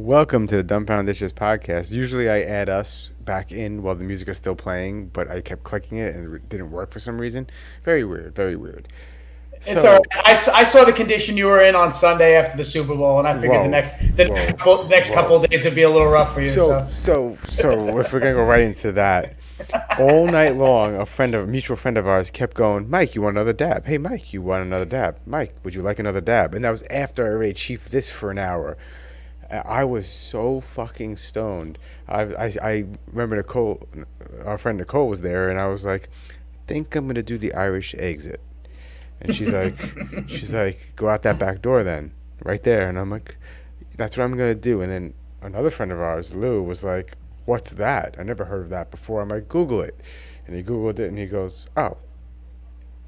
Welcome to the Dumbfound Dishes podcast. Usually I add us back in while the music is still playing, but I kept clicking it and it didn't work for some reason. Very weird, very weird. It's all So, right. I saw the condition you were in on Sunday after the Super Bowl, and I figured the whoa, next the next whoa, couple next couple whoa. of days would be a little rough for you. So if we're gonna go right into that, all night long, a mutual friend of ours kept going, Mike, you want another dab? Hey, Mike, you want another dab? Mike, would you like another dab? And that was after I already chiefed this for an hour. I was so fucking stoned. I remember Nicole, our friend Nicole was there, and I was like, think I'm gonna do the Irish exit. And she's like, go out that back door then, right there. And I'm like, that's what I'm gonna do. And then another friend of ours, Lou, was like, what's that? I never heard of that before. I'm like, Google it. And he Googled it and he goes, oh,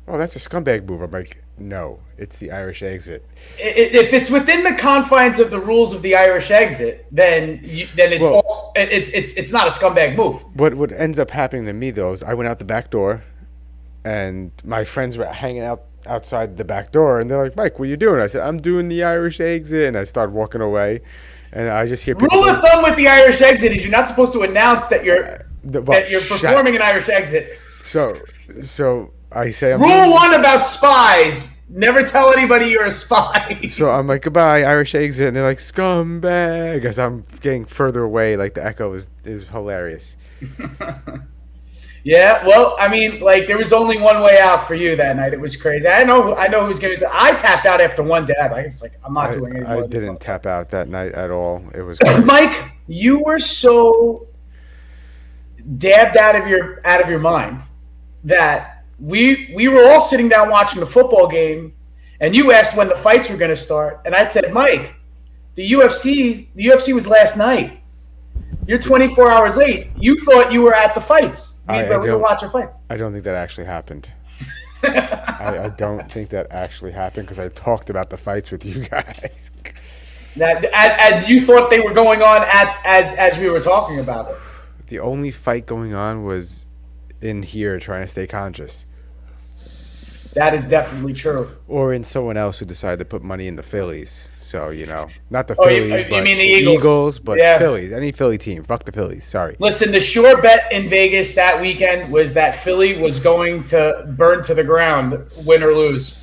that's a scumbag move. I'm like, no, it's the Irish exit. If it's within the confines of the rules of the Irish exit, then Well, it's not a scumbag move. what ends up happening to me though is I went out the back door, and my friends were hanging out outside the back door, and they're like, Mike, what are you doing? I said, I'm doing the Irish exit, and I started walking away, and I just hear people Rule go, of thumb with the Irish exit is you're not supposed to announce that well, you're shut. performing an Irish exit. So I say I'm Rule doing, one about spies: never tell anybody you're a spy. so I'm like, goodbye, Irish exit, and they're like, scumbag, as I'm getting further away, like the echo is hilarious. Yeah, well, I mean, like there was only one way out for you that night. It was crazy. I know who's going to. I tapped out after one dab. I was like, I'm not doing any more. I didn't tap out that night at all. It was Mike, you were so dabbed out of your mind that we were all sitting down watching the football game, and you asked when the fights were going to start, and I said, Mike, the UFC was last night. You're 24 hours late. You thought you were at the fights. We were watching fights. I don't think that actually happened. I don't think that actually happened because I talked about the fights with you guys. And you thought they were going on as we were talking about it. The only fight going on was in here trying to stay conscious. That is definitely true. Or in someone else who decided to put money in the Phillies. So, not the Phillies, you but mean the Eagles, but yeah. Phillies. Any Philly team. Fuck the Phillies. Sorry. Listen, the sure bet in Vegas that weekend was that Philly was going to burn to the ground, win or lose.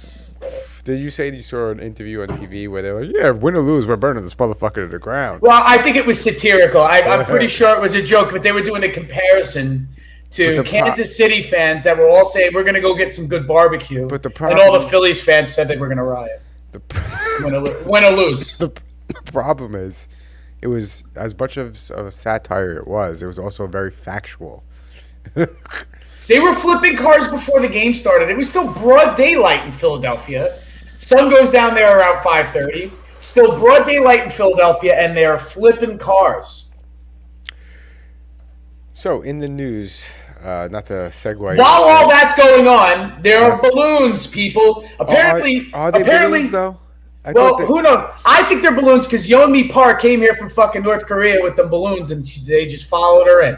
Did you say you saw an interview on TV where they're like, yeah, win or lose, we're burning this motherfucker to the ground? Well, I think it was satirical. I'm pretty sure it was a joke, but they were doing a comparison to Kansas City fans that were all saying, we're going to go get some good barbecue. But and all the Phillies fans said they were going to riot. Win or lose. The problem is, it was, as much of a satire it was also very factual. They were flipping cars before the game started. It was still broad daylight in Philadelphia. Sun goes down there around 5:30. Still broad daylight in Philadelphia, and they are flipping cars. So, in the news, not to segue. While all that's going on, there are balloons, people. Apparently, are they balloons, though? Who knows? I think they're balloons because Yeonmi Park came here from fucking North Korea with the balloons, and they just followed her in.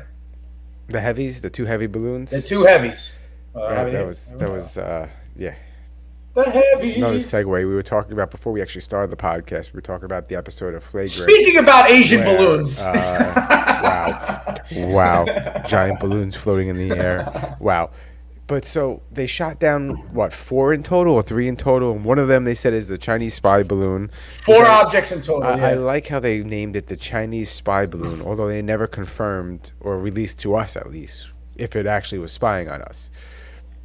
The heavies, the two heavy balloons. The two heavies. That was yeah. The heavies. Another segue. We were talking about before we actually started the podcast. We were talking about the episode of Flagrant. Speaking about Asian balloons. Wow, giant balloons floating in the air. Wow. But so they shot down, 4 in total or 3 in total? And one of them they said is the Chinese spy balloon. 4 objects in total. I like how they named it the Chinese spy balloon, although they never confirmed, or released to us at least, if it actually was spying on us.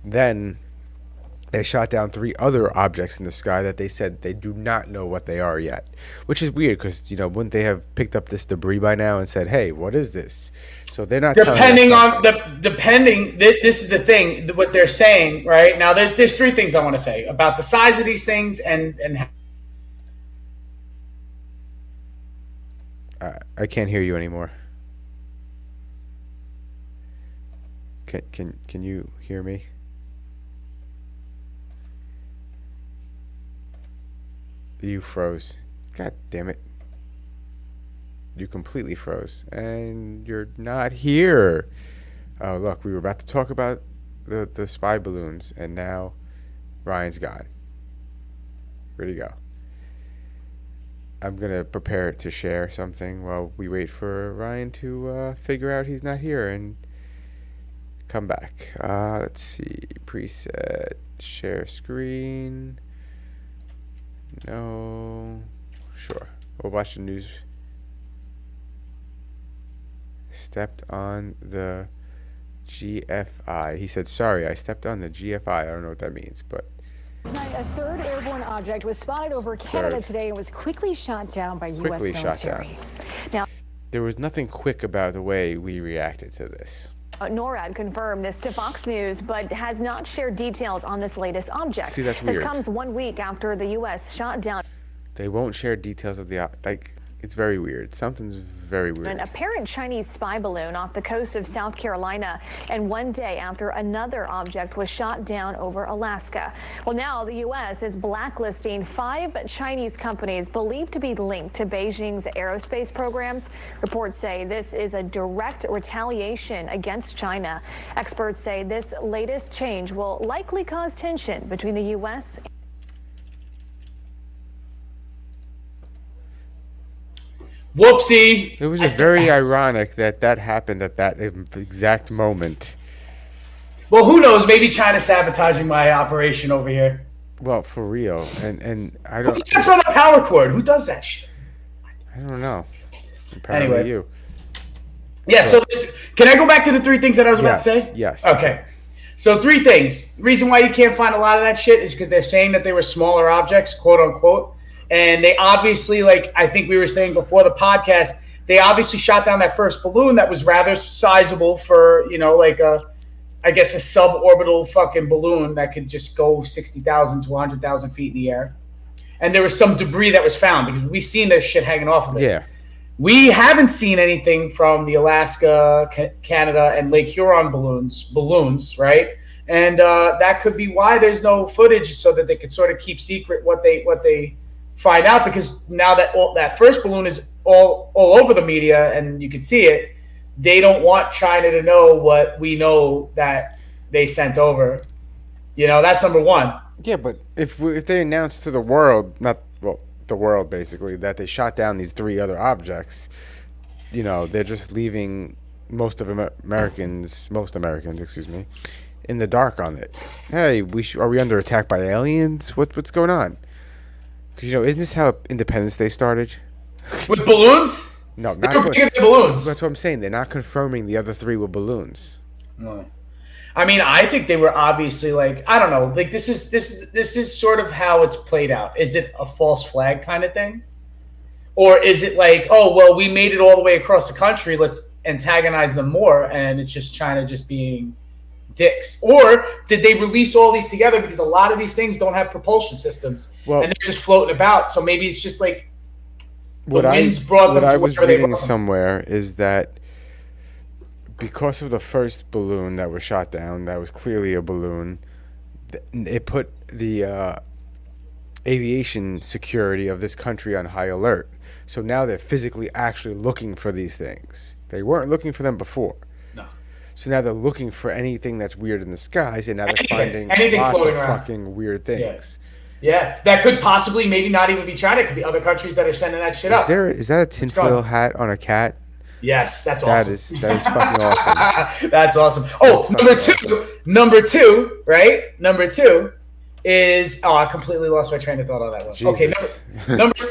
Then they shot down 3 other objects in the sky that they said they do not know what they are yet, which is weird because, wouldn't they have picked up this debris by now and said, hey, what is this? So they're not depending on this is the thing, what they're saying right now. There's 3 things I want to say about the size of these things and I can't hear you anymore. Can you hear me? You froze. God damn it. You completely froze. And you're not here. Oh, look, we were about to talk about the spy balloons, and now Ryan's gone. Where'd he go? I'm gonna prepare to share something while we wait for Ryan to figure out he's not here and come back. Let's see. Preset. Share screen. No. Sure. We'll watch the news. Stepped on the GFI. He said, sorry, I stepped on the GFI. I don't know what that means, but. Tonight, a third airborne object was spotted over Canada today and was quickly shot down by U.S. military. Now, there was nothing quick about the way we reacted to this. NORAD confirmed this to Fox News, but has not shared details on this latest object. See, that's weird. This comes 1 week after the U.S. shot down. They won't share details of the it's very weird. Something's very weird. An apparent Chinese spy balloon off the coast of South Carolina, and 1 day after another object was shot down over Alaska. Well, now the U.S. is blacklisting 5 Chinese companies believed to be linked to Beijing's aerospace programs. Reports say this is a direct retaliation against China. Experts say this latest change will likely cause tension between the U.S. Whoopsie. It was just very ironic that happened at that exact moment. Well, who knows? Maybe China's sabotaging my operation over here. Well, for real. And I don't. Who steps on a power cord? Who does that shit? I don't know. Apparently anyway. you. Yeah, so can I go back to the 3 things that I was about to say? Yes. Okay. So 3 things. The reason why you can't find a lot of that shit is because they're saying that they were smaller objects, quote unquote. And they obviously, like I think we were saying before the podcast, they obviously shot down that first balloon that was rather sizable for, like a suborbital fucking balloon that could just go 60,000 to 100,000 feet in the air. And there was some debris that was found because we've seen this shit hanging off of it. Yeah. We haven't seen anything from the Alaska, Canada, and Lake Huron balloons, right? And that could be why there's no footage, so that they could sort of keep secret what they find out, because now that that first balloon is all over the media and you can see it, they don't want China to know what we know that they sent over. That's number 1. Yeah, but if they announce to the world, the world basically, that they shot down these 3 other objects, they're just leaving most Americans, in the dark on it. Hey, are we under attack by aliens? What's going on? Because, isn't this how Independence Day started? With balloons? No, not balloons. That's what I'm saying. They're not confirming the other 3 were balloons. No. I mean, I think they were obviously I don't know. This is sort of how it's played out. Is it a false flag kind of thing? Or is it we made it all the way across the country, let's antagonize them more, and it's just China just being dicks? Or did they release all these together because a lot of these things don't have propulsion systems and they're just floating about? So maybe it's just the winds brought them to where they were. What I was reading somewhere is that because of the first balloon that was shot down, that was clearly a balloon, it put the aviation security of this country on high alert. So now they're physically actually looking for these things. They weren't looking for them before. So now they're looking for anything that's weird in the skies, and now they're finding lots of fucking weird things. Yeah, that could possibly maybe not even be China. It could be other countries that are sending that shit up. Is that a tinfoil hat on a cat? Yes, that's awesome. That is fucking awesome. That's awesome. Oh, number two, right? Number 2 is I completely lost my train of thought on that one. Jesus.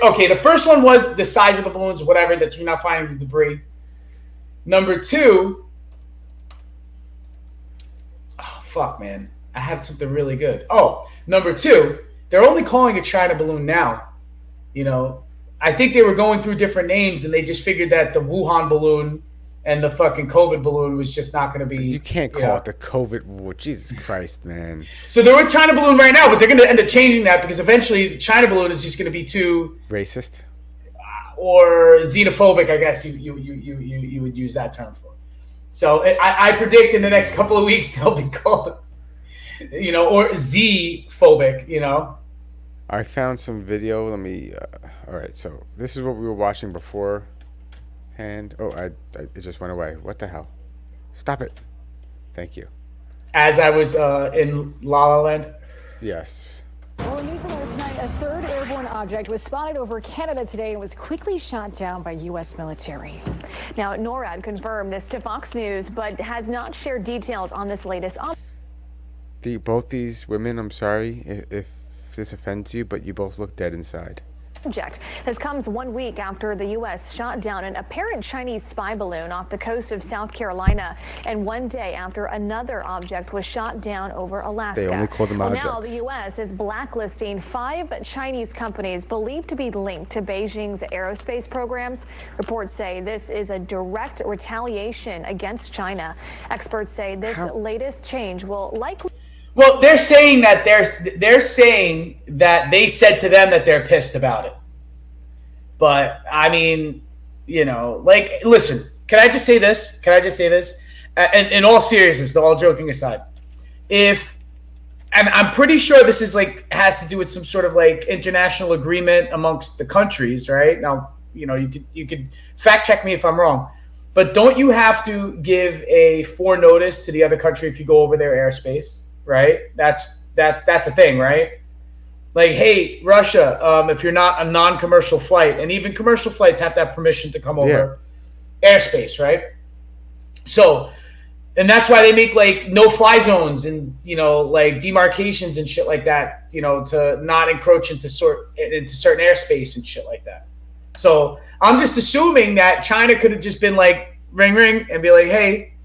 Okay, the first one was the size of the balloons, whatever, that you're not finding the debris. Number 2. Fuck, man. I have something really good. Oh, number 2, they're only calling it China balloon now. I think they were going through different names and they just figured that the Wuhan balloon and the fucking COVID balloon was just not going to be. You can't call it the COVID. Jesus Christ, man. So they're with China balloon right now, but they're going to end up changing that because eventually the China balloon is just going to be too racist or xenophobic, I guess you would use that term for. So I predict in the next couple of weeks they'll be called, or Z-phobic, I found some video. Let me. All right, so this is what we were watching beforehand. Oh, it just went away. What the hell? Stop it. Thank you. As I was in La La Land. Yes. Well, news alert tonight, a third airborne object was spotted over Canada today and was quickly shot down by U.S. military. Now, NORAD confirmed this to Fox News, but has not shared details on this latest object. Both these women, I'm sorry if this offends you, but you both look dead inside. This comes 1 week after the U.S. shot down an apparent Chinese spy balloon off the coast of South Carolina, and 1 day after another object was shot down over Alaska. They only call them objects. Now the U.S. is blacklisting 5 Chinese companies believed to be linked to Beijing's aerospace programs. Reports say this is a direct retaliation against China. Experts say this latest change will likely... Well, they're saying that they said to them that they're pissed about it. But I mean, like, listen, can I just say this? And in all seriousness, all joking aside, and I'm pretty sure this is has to do with some sort of international agreement amongst the countries, right? Now, you could fact check me if I'm wrong, but don't you have to give a forenotice to the other country if you go over their airspace? Right, that's a thing, right? Like, hey, Russia, if you're not a non-commercial flight, and even commercial flights have to have permission to come over airspace, right? So, and that's why they make no-fly zones and demarcations and shit like that, to not encroach into certain airspace and shit like that. So I'm just assuming that China could have just been ring ring and be like, hey,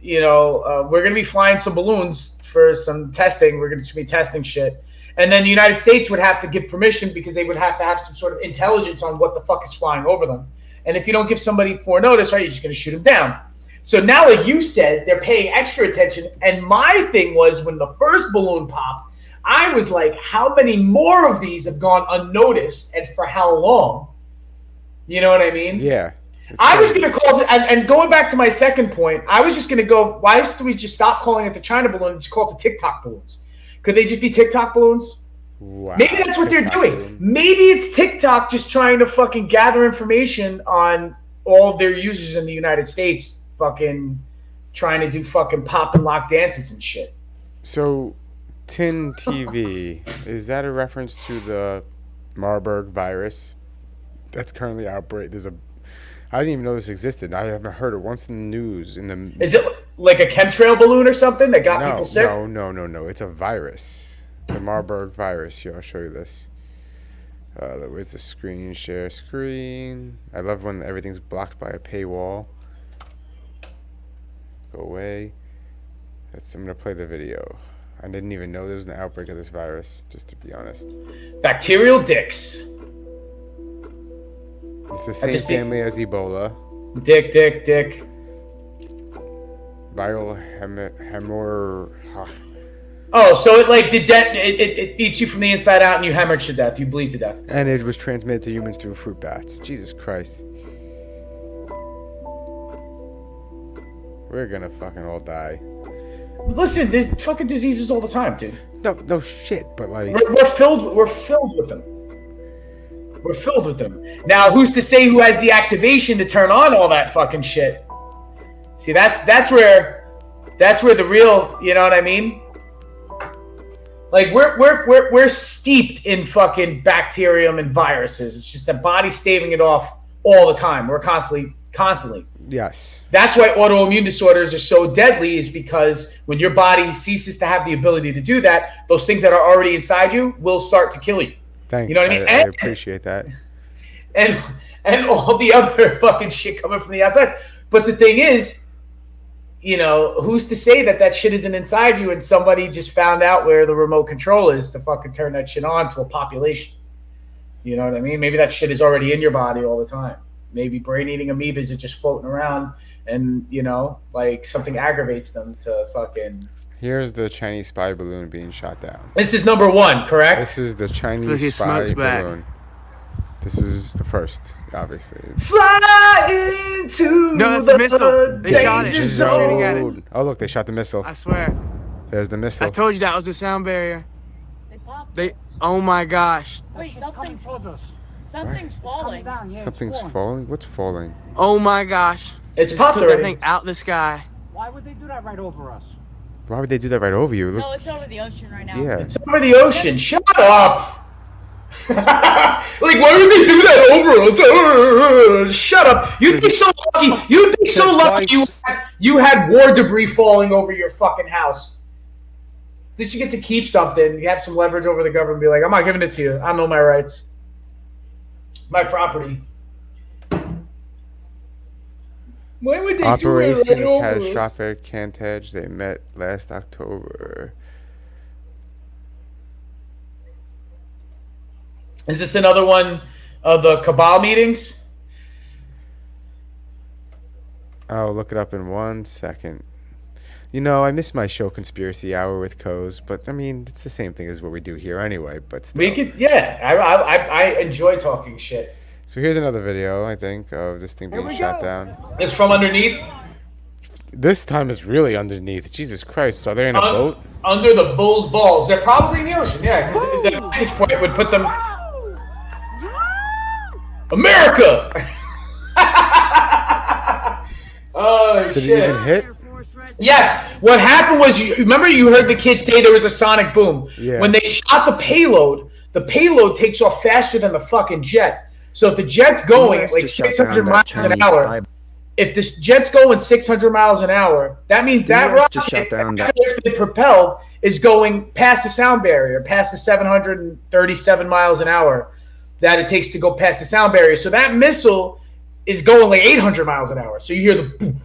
we're going to be flying some balloons for some testing. We're going to be testing shit. And then the United States would have to give permission because they would have to have some sort of intelligence on what the fuck is flying over them. And if you don't give somebody foreknotice, right, you're just going to shoot them down. So now, like you said, they're paying extra attention. And my thing was, when the first balloon popped, I was like, how many more of these have gone unnoticed and for how long? You know what I mean? Yeah. I was going to call it, and going back to my second point, I was just going to go, why do we just stop calling it the China balloon and just call it the TikTok balloons? Could they just be TikTok balloons? Wow. Maybe that's what they're doing. Balloon. Maybe it's TikTok just trying to fucking gather information on all of their users in the United States, fucking trying to do fucking pop and lock dances and shit. So, Tin TV, is that a reference to the Marburg virus that's currently outbreak? I didn't even know this existed. I haven't heard it once in the news. Is it like a chemtrail balloon or something that got people sick? No. It's a virus. The Marburg virus. Here, I'll show you this. Where's the screen? Share screen. I love when everything's blocked by a paywall. Go away. I'm going to play the video. I didn't even know there was an outbreak of this virus, just to be honest. Bacterial dicks. It's the same family as Ebola. Dick. Viral hemorrhage. Oh, so it eats you from the inside out and you hemorrhage to death. You bleed to death. And it was transmitted to humans through fruit bats. Jesus Christ. We're gonna fucking all die. Listen, there's fucking diseases all the time, dude. No shit, but we're filled with them. We're filled with them. Now, who's to say who has the activation to turn on all that fucking shit? See, that's where the real, you know what I mean? Like we're steeped in fucking bacterium and viruses. It's just that body's staving it off all the time. We're constantly. Yes. That's why autoimmune disorders are so deadly, is because when your body ceases to have the ability to do that, those things that are already inside you will start to kill you. Thanks. You know what I mean? I appreciate that. And all the other fucking shit coming from the outside. But the thing is, who's to say that shit isn't inside you and somebody just found out where the remote control is to fucking turn that shit on to a population? You know what I mean? Maybe that shit is already in your body all the time. Maybe brain-eating amoebas are just floating around and, something aggravates them to fucking... Here's the Chinese spy balloon being shot down. This is number one, correct? This is the Chinese spy balloon. This is the first, obviously. Fly into that's the missile. They shot it. danger They're shooting at it. zone. Oh, look, they shot the missile. I swear. There's the missile. I told you that was the sound barrier. They popped. Oh my gosh. Wait, something's falling. Something's falling? What's falling? Oh my gosh. It's Just popped took that already. thing out the sky. Why would they do that right over us? Why would they do that right over you? No, it's over the ocean right now. Yeah. It's over the ocean. Shut up. Like, why would they do that over us? Shut up! You'd be so lucky. You'd be so lucky you had war debris falling over your fucking house. At least you get to keep something. You have some leverage over the government. Be like, I'm not giving it to you. I know my rights. My property. Why would they Operation do it right over us? Catastrophic Cantage. They met last October. Is this another one of the cabal meetings? I'll look it up in 1 second. You know, I miss my show Conspiracy Hour with Coz, but I mean, it's the same thing as what we do here anyway. But still. We could, yeah. I enjoy talking shit. So here's another video, I think, of this thing being shot down. It's from underneath. This time it's really underneath. Jesus Christ, are they in a boat? Under the bull's balls. They're probably in the ocean, yeah, because the vantage point would put them. America! Oh, Did shit. it even hit? Yes. What happened was, you remember you heard the kid say there was a sonic boom. Yeah. When they shot the payload takes off faster than the fucking jet. So if the jet's going at like 600 miles an hour, if this jet's going 600 miles an hour, that means that rocket, after it's been propelled, is going past the sound barrier, past the 737 miles an hour that it takes to go past the sound barrier. So that missile is going like 800 miles an hour. So you hear the boom,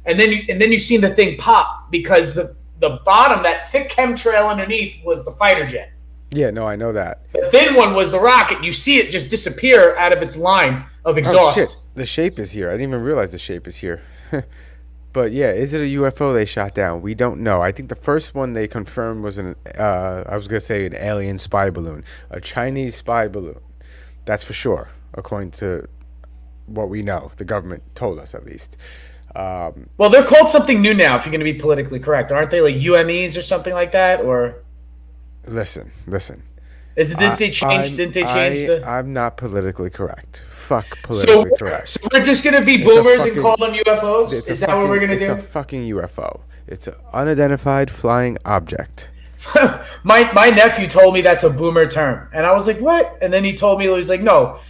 and then you see the thing pop because the bottom, that thick chemtrail underneath, was the fighter jet. Yeah, no, I know that. The thin one was the rocket. You see it just disappear out of its line of exhaust. Oh, shit. The shape is here. I didn't even realize the shape is here. But yeah, is it a UFO they shot down? We don't know. I think the first one they confirmed was I was going to say an alien spy balloon. A Chinese spy balloon. That's for sure, according to what we know. The government told us, at least. Well, they're called something new now, if you're going to be politically correct. Aren't they like UMEs or something like that? Or Listen. didn't they change the... I'm not politically correct. Fuck politically correct. So we're just going to be boomers and call them UFOs? Is that what we're going to do? It's a fucking UFO. It's an unidentified flying object. My nephew told me that's a boomer term. And I was like, what? And then he told me, he was like, no.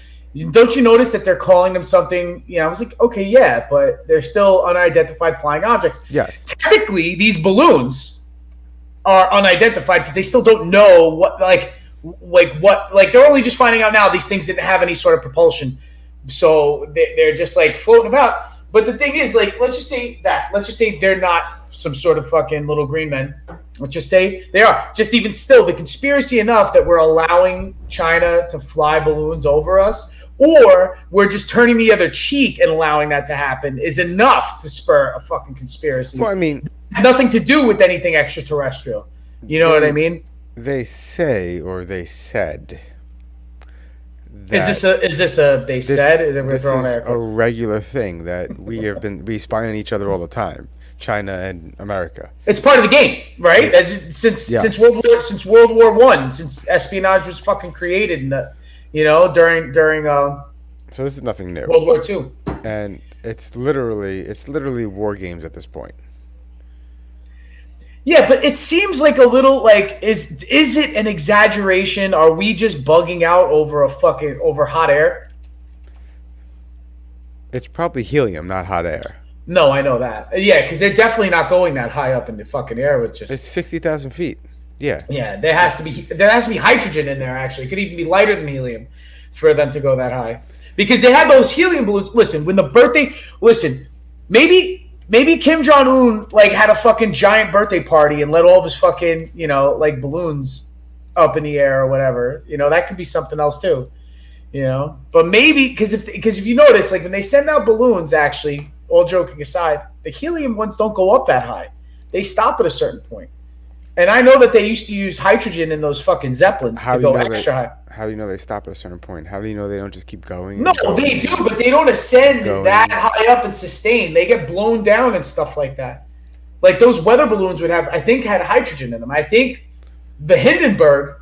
Don't you notice that they're calling them something? You know, I was like, okay, yeah, but they're still unidentified flying objects. Yes. Technically, these balloons are unidentified because they still don't know what, they're only just finding out now these things didn't have any sort of propulsion. So they're just like floating about. But the thing is, like, let's just say they're not some sort of fucking little green men. Let's just say they are. Just even still, the conspiracy enough that we're allowing China to fly balloons over us, or we're just turning the other cheek and allowing that to happen, is enough to spur a fucking conspiracy. Well, I mean, nothing to do with anything extraterrestrial. You know what I mean? They say, or they said. Is this a they said? This is a regular thing that we spy on each other all the time. China and America. It's part of the game, right? Since World War I, since espionage was fucking created, in the, during. So this is nothing new. World War II, and it's literally war games at this point. Yeah, but it seems like a little like is it an exaggeration? Are we just bugging out over hot air? It's probably helium, not hot air. No, I know that. Yeah, because they're definitely not going that high up in the fucking air with just. It's 60,000 feet. Yeah. Yeah, there has to be hydrogen in there. Actually, it could even be lighter than helium for them to go that high, because they have those helium balloons. Listen, maybe Kim Jong-un had a fucking giant birthday party and let all of his fucking balloons up in the air or whatever. That could be something else too. But maybe because if you notice, when they send out balloons, actually. All joking aside, the helium ones don't go up that high. They stop at a certain point. And I know that they used to use hydrogen in those fucking Zeppelins to go extra high. How do you know they stop at a certain point? How do you know they don't just keep going? No, they do, but they don't ascend that high up and sustain. They get blown down and stuff like that. Like those weather balloons had hydrogen in them. I think the Hindenburg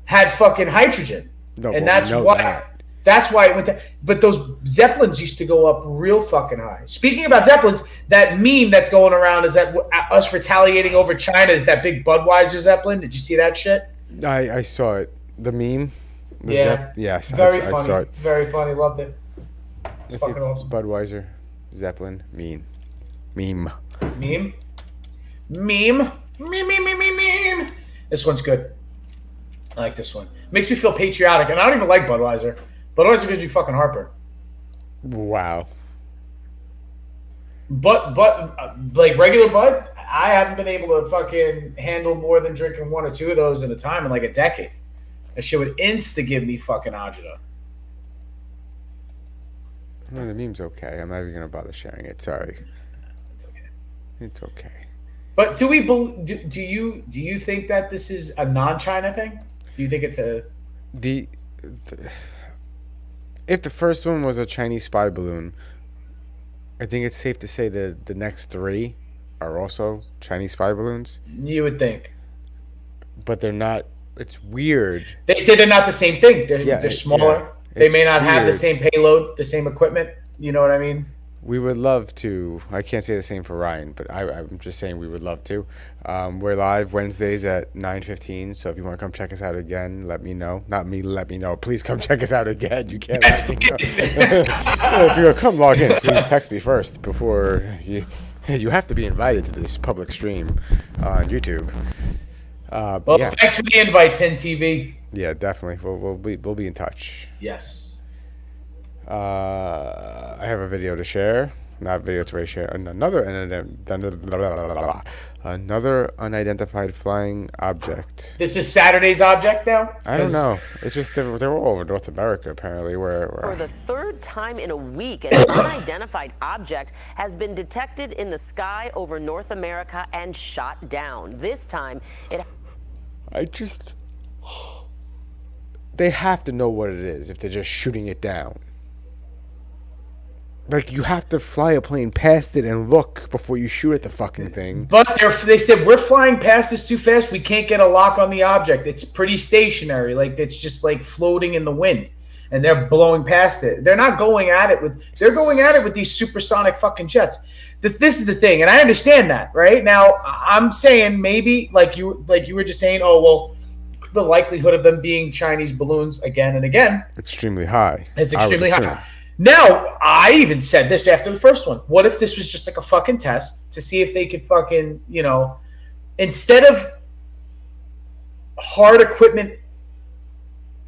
had fucking hydrogen. No, and that's why. That's why it went to, but those Zeppelins used to go up real fucking high. Speaking about Zeppelins, that meme that's going around is that us retaliating over China is that big Budweiser Zeppelin. Did you see that shit? I saw it. The meme? Yes, Very I funny. saw it. Very funny. Loved it. It's I see fucking awesome. Budweiser, Zeppelin, meme. Meme. Meme. Meme. Meme. This one's good. I like this one. Makes me feel patriotic, and I don't even like Budweiser. Budweiser gives me fucking heartburn. Wow. But like regular Bud, I haven't been able to fucking handle more than drinking one or two of those at a time in like a decade. That shit would insta give me fucking agita. No, the meme's okay. I'm not even gonna bother sharing it. Sorry. It's okay. It's okay. But do you think that this is a non-China thing? Do you think it's a The if the first one was a Chinese spy balloon, I think it's safe to say that the next three are also Chinese spy balloons, you would think? but they're not. It's weird. They say they're not the same thing. They're smaller. Yeah. They It's may not have the weird. same payload, the same equipment. You know what I mean? We would love to. I can't say the same for Ryan, but I'm just saying we would love to. We're live Wednesdays at 9:15, so if you want to come check us out again, let me know. Not me, let me know. Please come check us out again. You can't. Let me know. If you're gonna come log in, please text me first before you. You have to be invited to this public stream on YouTube. Well, yeah, thanks for the invite, 10 TV. yeah, definitely. We'll be in touch. Yes. I have a video to share. Not video to share. Another unidentified flying object. This is Saturday's object now? I don't know. It's just they're all over North America apparently. For the third time in a week, an unidentified object has been detected in the sky over North America and shot down. This time, they have to know what it is if they're just shooting it down. Like, you have to fly a plane past it and look before you shoot at the fucking thing. But they said, we're flying past this too fast. We can't get a lock on the object. It's pretty stationary. Like, it's just like floating in the wind. And they're blowing past it. They're not going at it with, they're going at it with these supersonic fucking jets. This is the thing. And I understand that, right? Now, I'm saying maybe, like you were just saying, oh, well, the likelihood of them being Chinese balloons again and again. Extremely high. It's extremely high. Now, I even said this after the first one. What if this was just like a fucking test to see if they could fucking, instead of hard equipment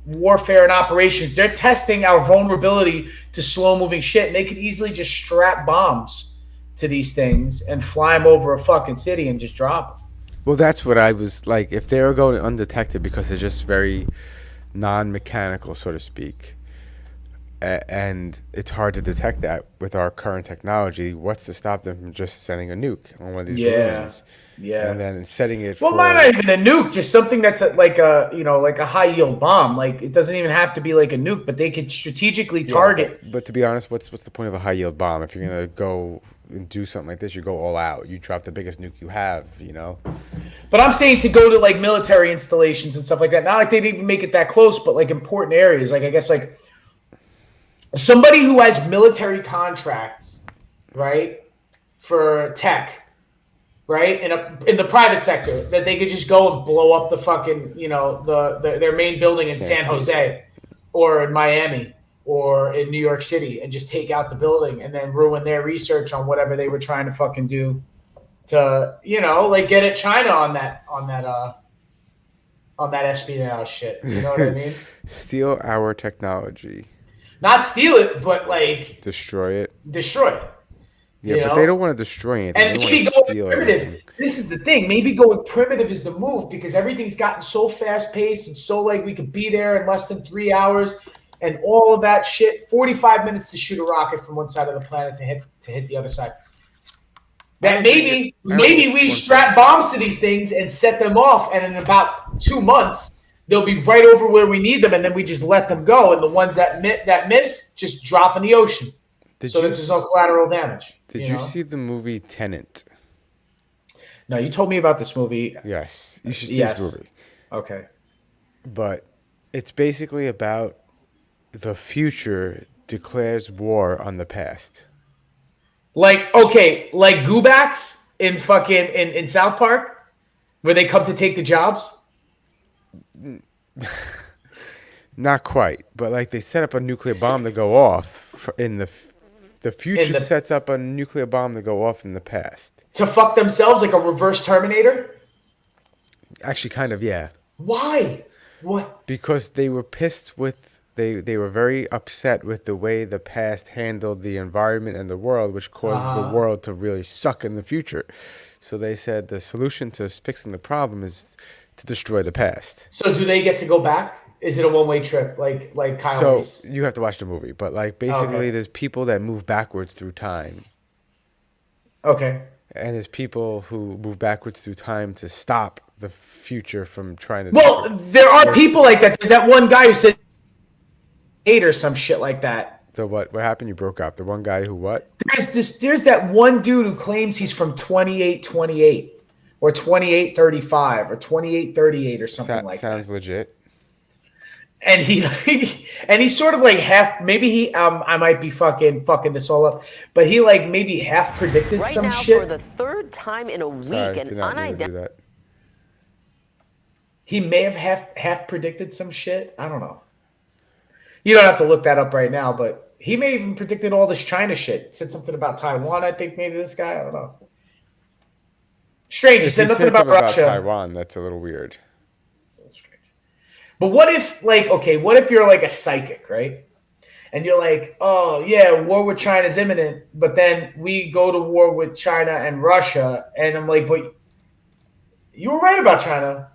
warfare and operations, they're testing our vulnerability to slow-moving shit, and they could easily just strap bombs to these things and fly them over a fucking city and just drop them. Well, that's what I was like. If they were going undetected because they're just very non-mechanical, so to speak, and it's hard to detect that with our current technology, what's to stop them from just sending a nuke on one of these balloons? Yeah. And then setting it Well, not even a nuke, just something that's like a high-yield bomb. Like, it doesn't even have to be like a nuke, but they could strategically target. But to be honest, what's the point of a high-yield bomb? If you're going to go and do something like this, you go all out. You drop the biggest nuke you have, But I'm saying to go to like military installations and stuff like that. Not like they'd even make it that close, but like important areas. Like, I guess like somebody who has military contracts, right, for tech, right, in the private sector, that they could just go and blow up the fucking, their main building in San Jose or in Miami or in New York City and just take out the building and then ruin their research on whatever they were trying to fucking do to, like get at China on that espionage shit. You know what I mean? Steal our technology. Not steal it, but like Destroy it. Yeah, but they don't want to destroy anything. And they maybe want to going steal primitive. everything. This is the thing. Maybe going primitive is the move because everything's gotten so fast paced and so like we could be there in less than 3 hours and all of that shit. 45 minutes to shoot a rocket from one side of the planet to hit the other side. That maybe we strap bombs to these things and set them off, and in about 2 months they'll be right over where we need them, and then we just let them go, and the ones that miss just drop in the ocean. So that there's no collateral damage. Did you see the movie Tenet? No, you told me about this movie. Yes, you should see this movie. Okay. But it's basically about the future declares war on the past. Like Goobacks in fucking in South Park, where they come to take the jobs. Not quite, but like they set up a nuclear bomb to go off in the future sets up a nuclear bomb to go off in the past. To fuck themselves like a reverse Terminator? Actually, kind of, yeah. Why? What? Because they were pissed with they were very upset with the way the past handled the environment and the world, which causes the world to really suck in the future. So they said the solution to fixing the problem is to destroy the past. So do they get to go back? Is it a one-way trip like Kyle So Reese? you have to watch the movie, but like basically there's people that move backwards through time. Okay. And there's people who move backwards through time to stop the future from trying to. Well, there are people like that. There's that one guy who said 8 or some shit like that. So what happened? You broke up. The one guy who what? There's that one dude who claims he's from 2828 or 2835 or 2838 or something like that. Sounds legit. And he's sort of like half. Maybe he. I might be fucking this all up, but he like maybe half predicted Right some now, shit. for the third time in a week, Sorry, an did not mean to do unidentified. that. He may have half predicted some shit. I don't know. You don't have to look that up right now, but he may have even predicted all this China shit. Said something about Taiwan. I think maybe this guy. I don't know. Strange. He If said nothing about Russia. Taiwan, that's a little weird. But what if, like, okay, what if you're like a psychic, right? And you're like, oh, yeah, war with China is imminent, but then we go to war with China and Russia. And I'm like, but you were right about China,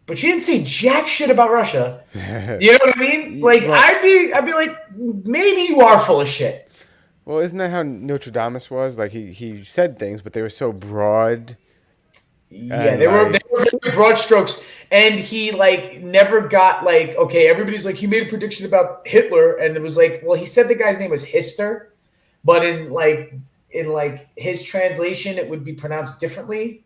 but you didn't say jack shit about Russia. You know what I mean? Like, Well, I'd be like, maybe you are full of shit. Well, isn't that how Nostradamus was? Like he said things, but they were so broad. Yeah, they were very broad strokes, and he like never got like, okay, everybody's like, he made a prediction about Hitler, and it was like, well, he said the guy's name was Hister, but in his translation it would be pronounced differently.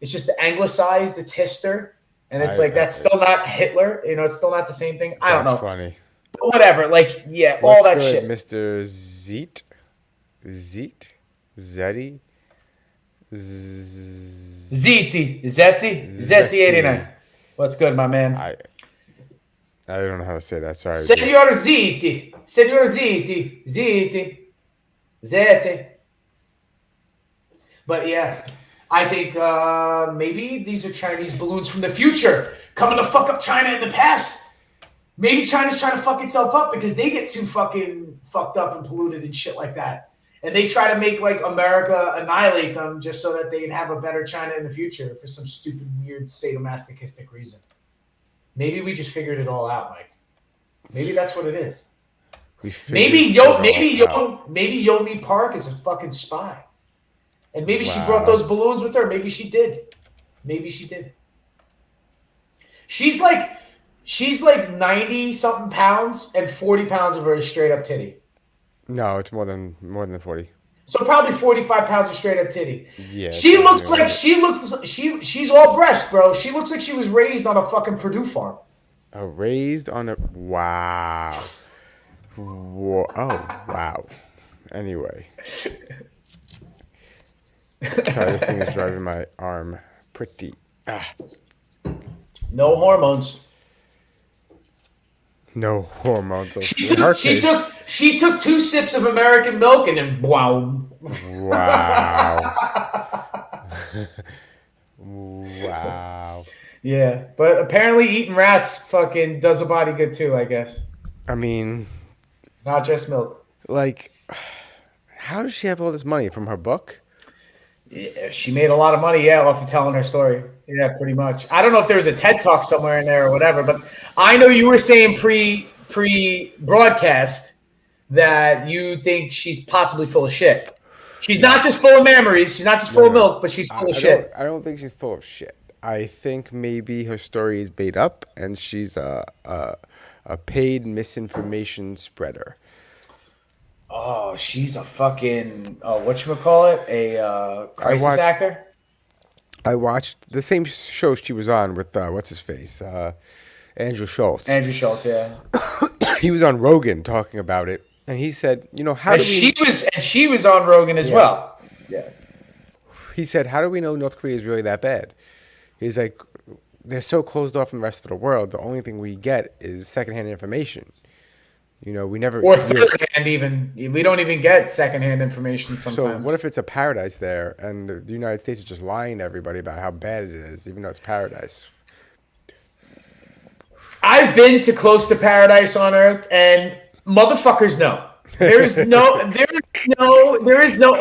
It's just anglicized, it's Hister, and it's that's still not Hitler, it's still not the same thing. I don't know. That's funny. But whatever, like, yeah, all What's that good, shit. Mr. Zeddy? Zeti 89. What's good, my man? I don't know how to say that. Sorry. Senor Ziti. Zeti. But yeah, I think maybe these are Chinese balloons from the future coming to fuck up China in the past. Maybe China's trying to fuck itself up because they get too fucking fucked up and polluted and shit like that. And they try to make like America annihilate them just so that they can have a better China in the future for some stupid, weird, sadomasochistic reason. Maybe we just figured it all out, Mike. Maybe that's what it is. Maybe Yomi Park is a fucking spy. And maybe she brought those balloons with her. Maybe she did. She's like 90 something pounds, and 40 pounds of her is straight up titty. No, it's more than 40. So probably 45 pounds of straight up titty. Yeah. She's all breast, bro. She looks like she was raised on a fucking Purdue farm. Raised on a wow. Oh wow. Anyway. Sorry, this thing is driving my arm pretty. No hormones. No hormones. She took 2 sips of American milk and then wow. Wow. Wow. Yeah, but apparently eating rats fucking does a body good too, I guess. I mean, not just milk. Like, how does she have all this money from her book? Yeah, she made a lot of money, off of telling her story. Yeah, pretty much. I don't know if there was a TED Talk somewhere in there or whatever, but I know you were saying pre-broadcast that you think she's possibly full of shit. She's not just full of memories. She's not just full of milk, but she's full of shit. I don't think she's full of shit. I think maybe her story is made up, and she's a paid misinformation spreader. Oh, she's a fucking whatchamacallit? A crisis actor? I watched the same show she was on with what's his face? Andrew Schultz. Andrew Schultz, yeah. He was on Rogan talking about it, and he said, she was on Rogan as well. Yeah. He said, "How do we know North Korea is really that bad?" He's like, they're so closed off from the rest of the world. The only thing we get is secondhand information. You know, we never. Or third hand, even. We don't even get secondhand information So sometimes. what if it's a paradise there, and the United States is just lying to everybody about how bad it is, even though it's paradise? I've been to close to paradise on Earth, and motherfuckers know. There is no.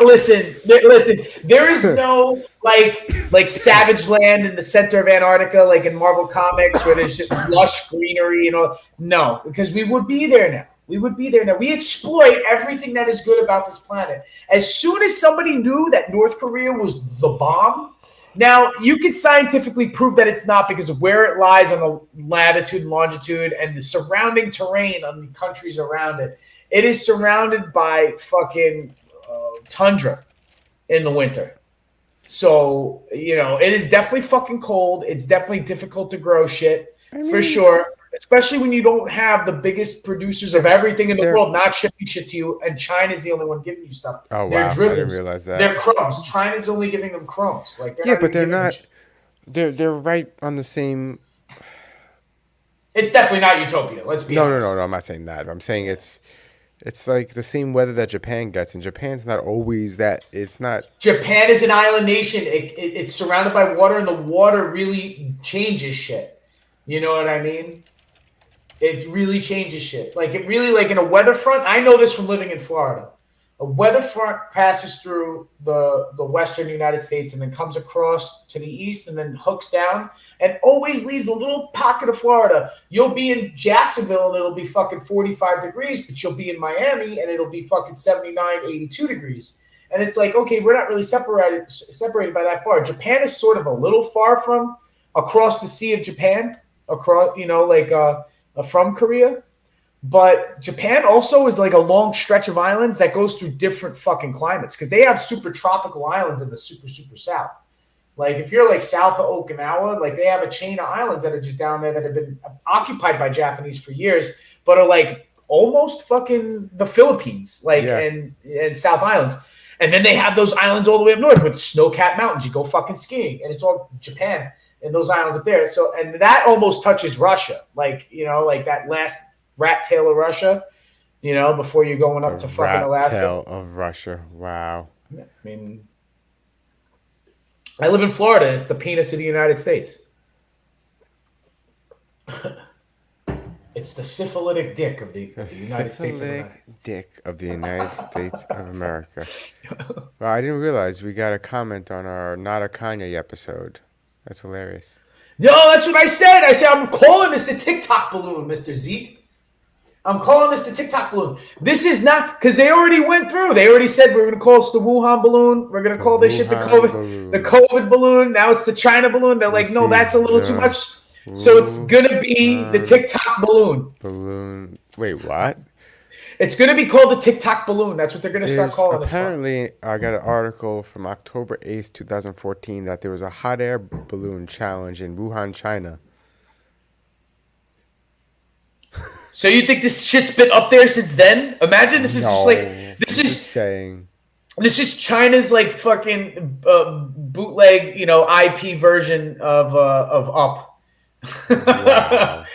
Listen. There is no like savage land in the center of Antarctica, like in Marvel Comics, where there's just lush greenery. No, because we would be there now. We exploit everything that is good about this planet. As soon as somebody knew that North Korea was the bomb. Now, you can scientifically prove that it's not because of where it lies on the latitude and longitude and the surrounding terrain on the countries around it. It is surrounded by fucking tundra in the winter. So, it is definitely fucking cold. It's definitely difficult to grow shit, for sure. Especially when you don't have the biggest producers of everything in the world not shipping shit to you, and China's the only one giving you stuff. Oh, they're wow. I dribbles. didn't realize that. They're crumbs. China's only giving them crumbs. They're not. They're right on the same. It's definitely not utopia. Let's be honest. No. I'm not saying that. I'm saying it's like the same weather that Japan gets, and Japan's not always that. It's not. Japan is an island nation. It's surrounded by water, and the water really changes shit. You know what I mean? It really changes shit. Like in a weather front. I know this from living in Florida. A weather front passes through the western United States and then comes across to the east and then hooks down and always leaves a little pocket of Florida. You'll be in Jacksonville and it'll be fucking 45 degrees, but you'll be in Miami and it'll be fucking 79, 82 degrees. And it's like, okay, we're not really separated by that far. Japan is sort of a little far from across the Sea of Japan, across, from Korea. But Japan also is like a long stretch of islands that goes through different fucking climates because they have super tropical islands in the super, super south. Like if you're like south of Okinawa, like they have a chain of islands that are just down there that have been occupied by Japanese for years, but are like almost fucking the Philippines, and South Islands. And then they have those islands all the way up north with snow-capped mountains. You go fucking skiing and it's all Japan and those islands up there. So, and that almost touches Russia. Like that last rat tail of Russia, before you're going up to fucking Alaska. Rat tail of Russia. Wow. I mean, I live in Florida. It's the penis of the United States. It's the syphilitic dick of the United States of America. Dick of the United States of America. Well, I didn't realize we got a comment on our Not a Kanye episode. That's hilarious. No, that's what I said. I said, I'm calling this the TikTok balloon, Mr. Zeke. I'm calling this the TikTok balloon. This is not, because they already went through. They already said we're going to call this the Wuhan balloon. We're going to call this shit the COVID balloon. Now it's the China balloon. They're like, no, that's a little too much. So it's going to be the TikTok balloon. Balloon. Wait, what? It's going to be called the TikTok balloon. That's what they're going to start calling this. Apparently, I got an article from October 8th, 2014, that there was a hot air balloon challenge in Wuhan, China. So you think this shit's been up there since then? Imagine this is just like this is China's like fucking bootleg, IP version of Up. Wow.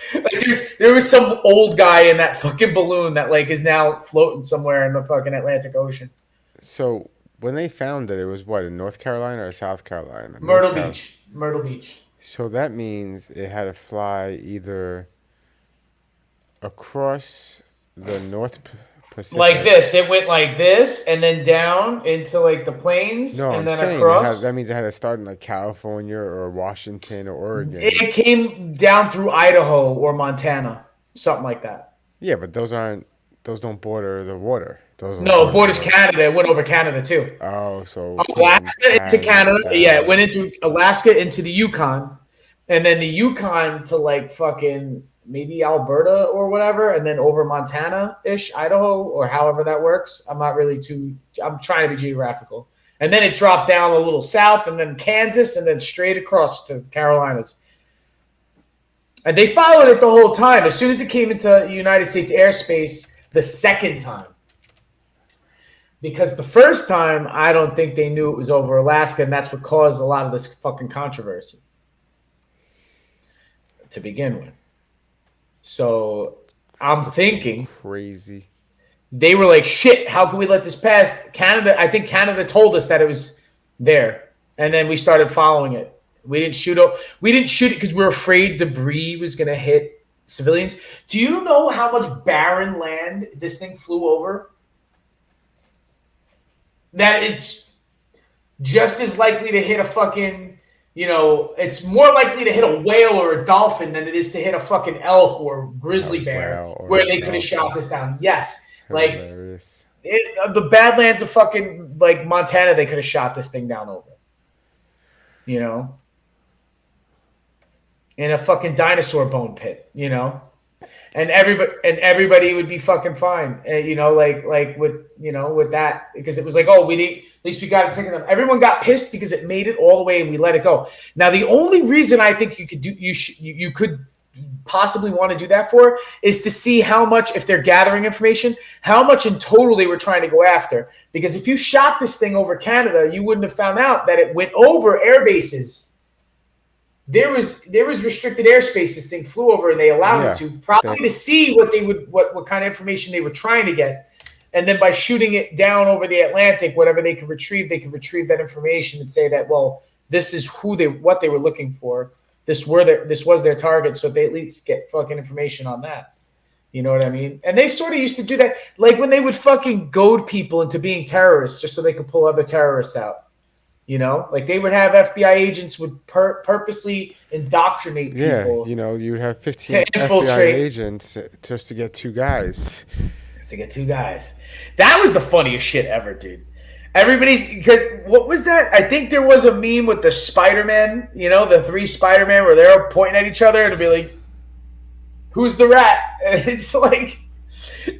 There was some old guy in that fucking balloon that like is now floating somewhere in the fucking Atlantic Ocean. So when they found it was what, in North Carolina or South Carolina? Myrtle Beach. So that means it had to fly either across the North Pacific. Like this. It went like this and then down into like the plains and then across. That means it had to start in like California or Washington or Oregon. It came down through Idaho or Montana. Something like that. Yeah, but those don't border the water. No, it borders Canada. It went over Canada too. Oh, so Alaska into Canada. Yeah, it went into Alaska into the Yukon. And then the Yukon to like fucking maybe Alberta or whatever, and then over Montana-ish, Idaho, or however that works. I'm trying to be geographical. And then it dropped down a little south, and then Kansas, and then straight across to Carolinas. And they followed it the whole time. As soon as it came into United States airspace the second time. Because the first time, I don't think they knew it was over Alaska, and that's what caused a lot of this fucking controversy. to begin with. So I'm thinking Crazy. they were like, shit, how can we let this pass? Canada, I think Canada told us that it was there. And then we started following it. We didn't shoot it because we were afraid debris was going to hit civilians. Do you know how much barren land this thing flew over? That it's just as likely to hit a fucking, it's more likely to hit a whale or a dolphin than it is to hit a fucking elk or grizzly bear where they could have shot this down. Yes. Like, the Badlands of fucking, like, Montana, they could have shot this thing down over. In a fucking dinosaur bone pit, and everybody would be fucking fine, like with that, because it was like, oh, at least we got it second time. Everyone got pissed because it made it all the way and we let it go. Now, the only reason I think you could possibly want to do that for is to see how much, if they're gathering information, how much in total they were trying to go after. Because if you shot this thing over Canada, you wouldn't have found out that it went over air bases. There was restricted airspace this thing flew over, and they allowed it to, probably to see what kind of information they were trying to get. And then by shooting it down over the Atlantic, whatever they could retrieve that information and say that, well, this is what they were looking for. This was their target, so they at least get fucking information on that. You know what I mean? And they sort of used to do that, like when they would fucking goad people into being terrorists just so they could pull other terrorists out. Like they would have FBI agents would purposely indoctrinate people. Yeah, you would have 15 FBI agents just to get two guys. That was the funniest shit ever, dude. Because what was that? I think there was a meme with the Spider-Man, the 3 Spider-Man where they're pointing at each other and it'd be like, who's the rat? And it's like,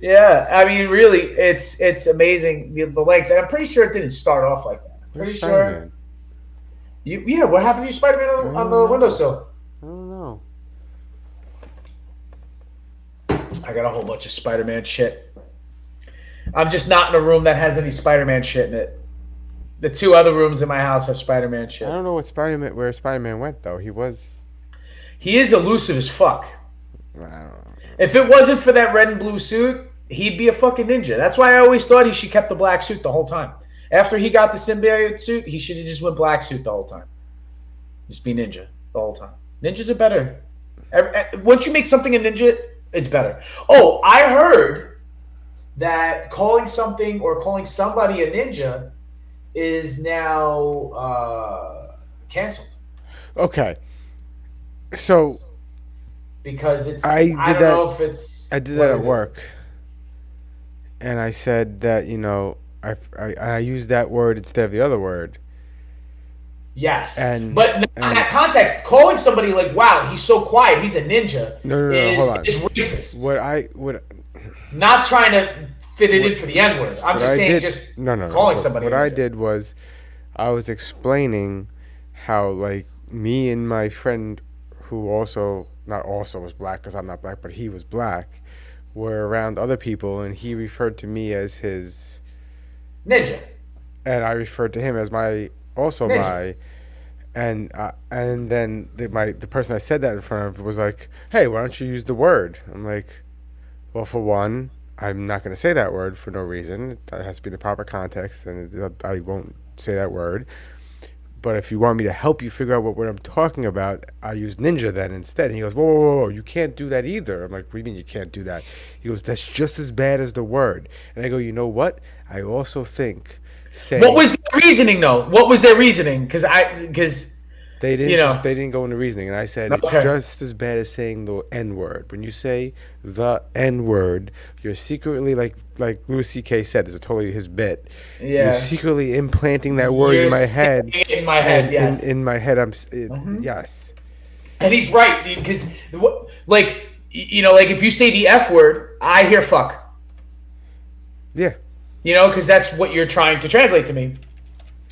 yeah, I mean, really, it's amazing the lengths. And I'm pretty sure it didn't start off like that. Pretty sure. What happened to you, Spider-Man, on the windowsill? I don't know. I got a whole bunch of Spider-Man shit. I'm just not in a room that has any Spider-Man shit in it. The 2 other rooms in my house have Spider-Man shit. I don't know where Spider-Man went, though. He is elusive as fuck. I don't know. If it wasn't for that red and blue suit, he'd be a fucking ninja. That's why I always thought he should kept the black suit the whole time. After he got the symbiote suit, he should have just went black suit the whole time. Just be ninja the whole time. Ninjas are better. Once you make something a ninja, it's better. Oh, I heard that calling something or calling somebody a ninja is now canceled. Okay. So because it's I don't know if it's I did that at work. And I said that, I used that word instead of the other word. Yes. But in that context, calling somebody like, wow, he's so quiet, he's a ninja, is racist. Not trying to fit it in for the N-word. I'm just saying calling somebody. What I did was I was explaining how, like, me and my friend who not also was black because I'm not black, but he was black, were around other people, and he referred to me as his ninja, and I referred to him as my and then the person I said that in front of was like, hey, why don't you use the word? I'm like, well, for one, I'm not going to say that word for no reason. That has to be the proper context, and I won't say that word. But if you want me to help you figure out what word I'm talking about, I use ninja then instead. And he goes, whoa, you can't do that either. I'm like, what do you mean you can't do that? He goes, that's just as bad as the word. And I go, you know what? I also think saying... What was their reasoning, though? What was their reasoning? Because they didn't go into reasoning. And I said, it's just as bad as saying the N-word. When you say the N-word, you're secretly, like Louis C.K. said, this is totally his bit. Yeah. You're secretly implanting that word in my head. In my head, yes. In my head, yes. And he's right, dude, because, if you say the F word, I hear fuck. Yeah. Because that's what you're trying to translate to me.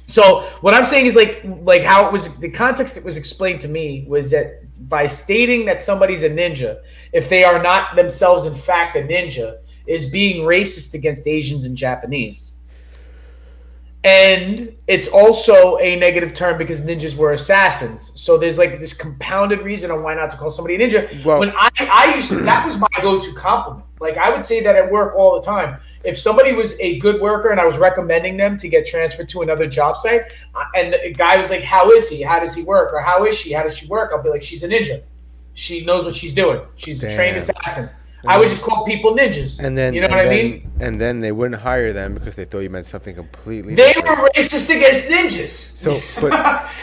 So what I'm saying is like how it was, the context that was explained to me was that by stating that somebody's a ninja, if they are not themselves in fact a ninja, is being racist against Asians and Japanese. And it's also a negative term because ninjas were assassins. So there's like this compounded reason on why not to call somebody a ninja. Well- When I used to, that was my go-to compliment. Like I would say that at work all the time. If somebody was a good worker and I was recommending them to get transferred to another job site, and the guy was like, "How is he? How does he work? Or how is she? How does she work?" I'll be like, "She's a ninja. She knows what she's doing. She's a trained assassin." I would just call people ninjas. And then you know what I mean? And then they wouldn't hire them because they thought you meant something completely They different. were racist against ninjas. So, but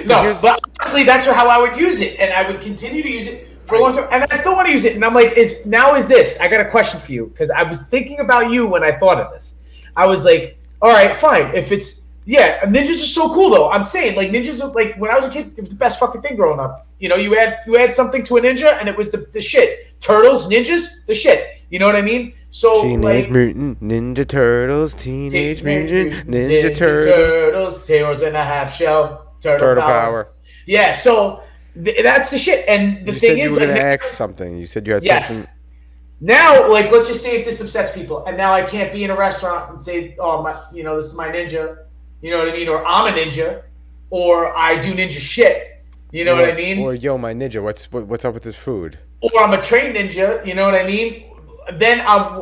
No, but honestly, that's how I would use it, and I would continue to use it for a long time, and I still want to use it. And I'm like, is this? I got a question for you because I was thinking about you when I thought of this. I was like, all right, fine. If it's ninjas are so cool though. I'm saying like ninjas are like when I was a kid, it was the best fucking thing growing up. You know, you add something to a ninja, and it was the shit. Turtles, ninjas, the shit. You know what I mean? So Teenage Mutant Ninja Turtles, Teenage Mutant Ninja Turtles, Tails and a half shell, turtle Power. Yeah, so that's the shit. And the You thing said is, you were gonna like, ask something. You said you had yes. something. Now, like, let's just say if this upsets people, and now I can't be in a restaurant and say, "Oh, my, this is my ninja," you know what I mean? Or I'm a ninja, or I do ninja shit. You know what I mean? Or yo, my ninja, what's up with this food? Or I'm a trained ninja. You know what I mean? Then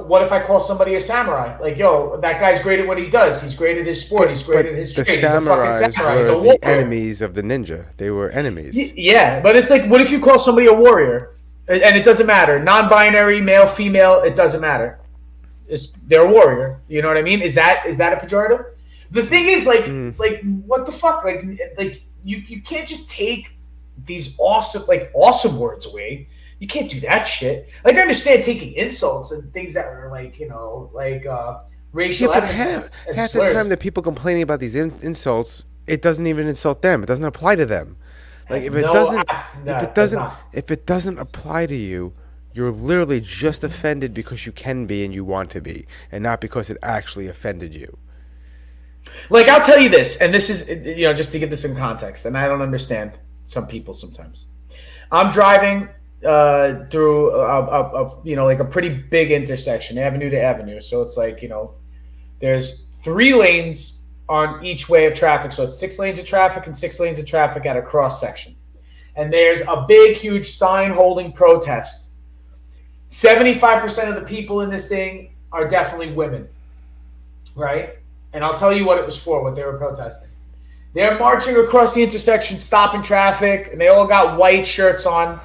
what if I call somebody a samurai? Like, yo, that guy's great at what he does. He's great at his sport. He's great at his the trade. He's a fucking samurais samurai. He's a were warrior. the enemies of the ninja. They were enemies. Yeah, but it's like, what if you call somebody a warrior? And it doesn't matter. Non-binary, male, female, it doesn't matter. They're a warrior. You know what I mean? Is that a pejorative? The thing is, like what the fuck? Like you can't just take these awesome words away. You can't do that shit. Like I understand taking insults and things that are racial. Yeah, but half the time the people complaining about these insults, it doesn't even insult them. It doesn't apply to them. Like if it doesn't apply to you, you're literally just offended because you can be and you want to be, and not because it actually offended you. Like I'll tell you this, and this is just to give this in context, and I don't understand some people sometimes. I'm driving through a pretty big intersection, avenue to avenue. So it's like, there's 3 lanes on each way of traffic. So it's 6 lanes of traffic and 6 lanes of traffic at a cross section. And there's a big, huge sign holding protest. 75% of the people in this thing are definitely women, right? And I'll tell you what it was for, what they were protesting. They're marching across the intersection, stopping traffic, and they all got white shirts on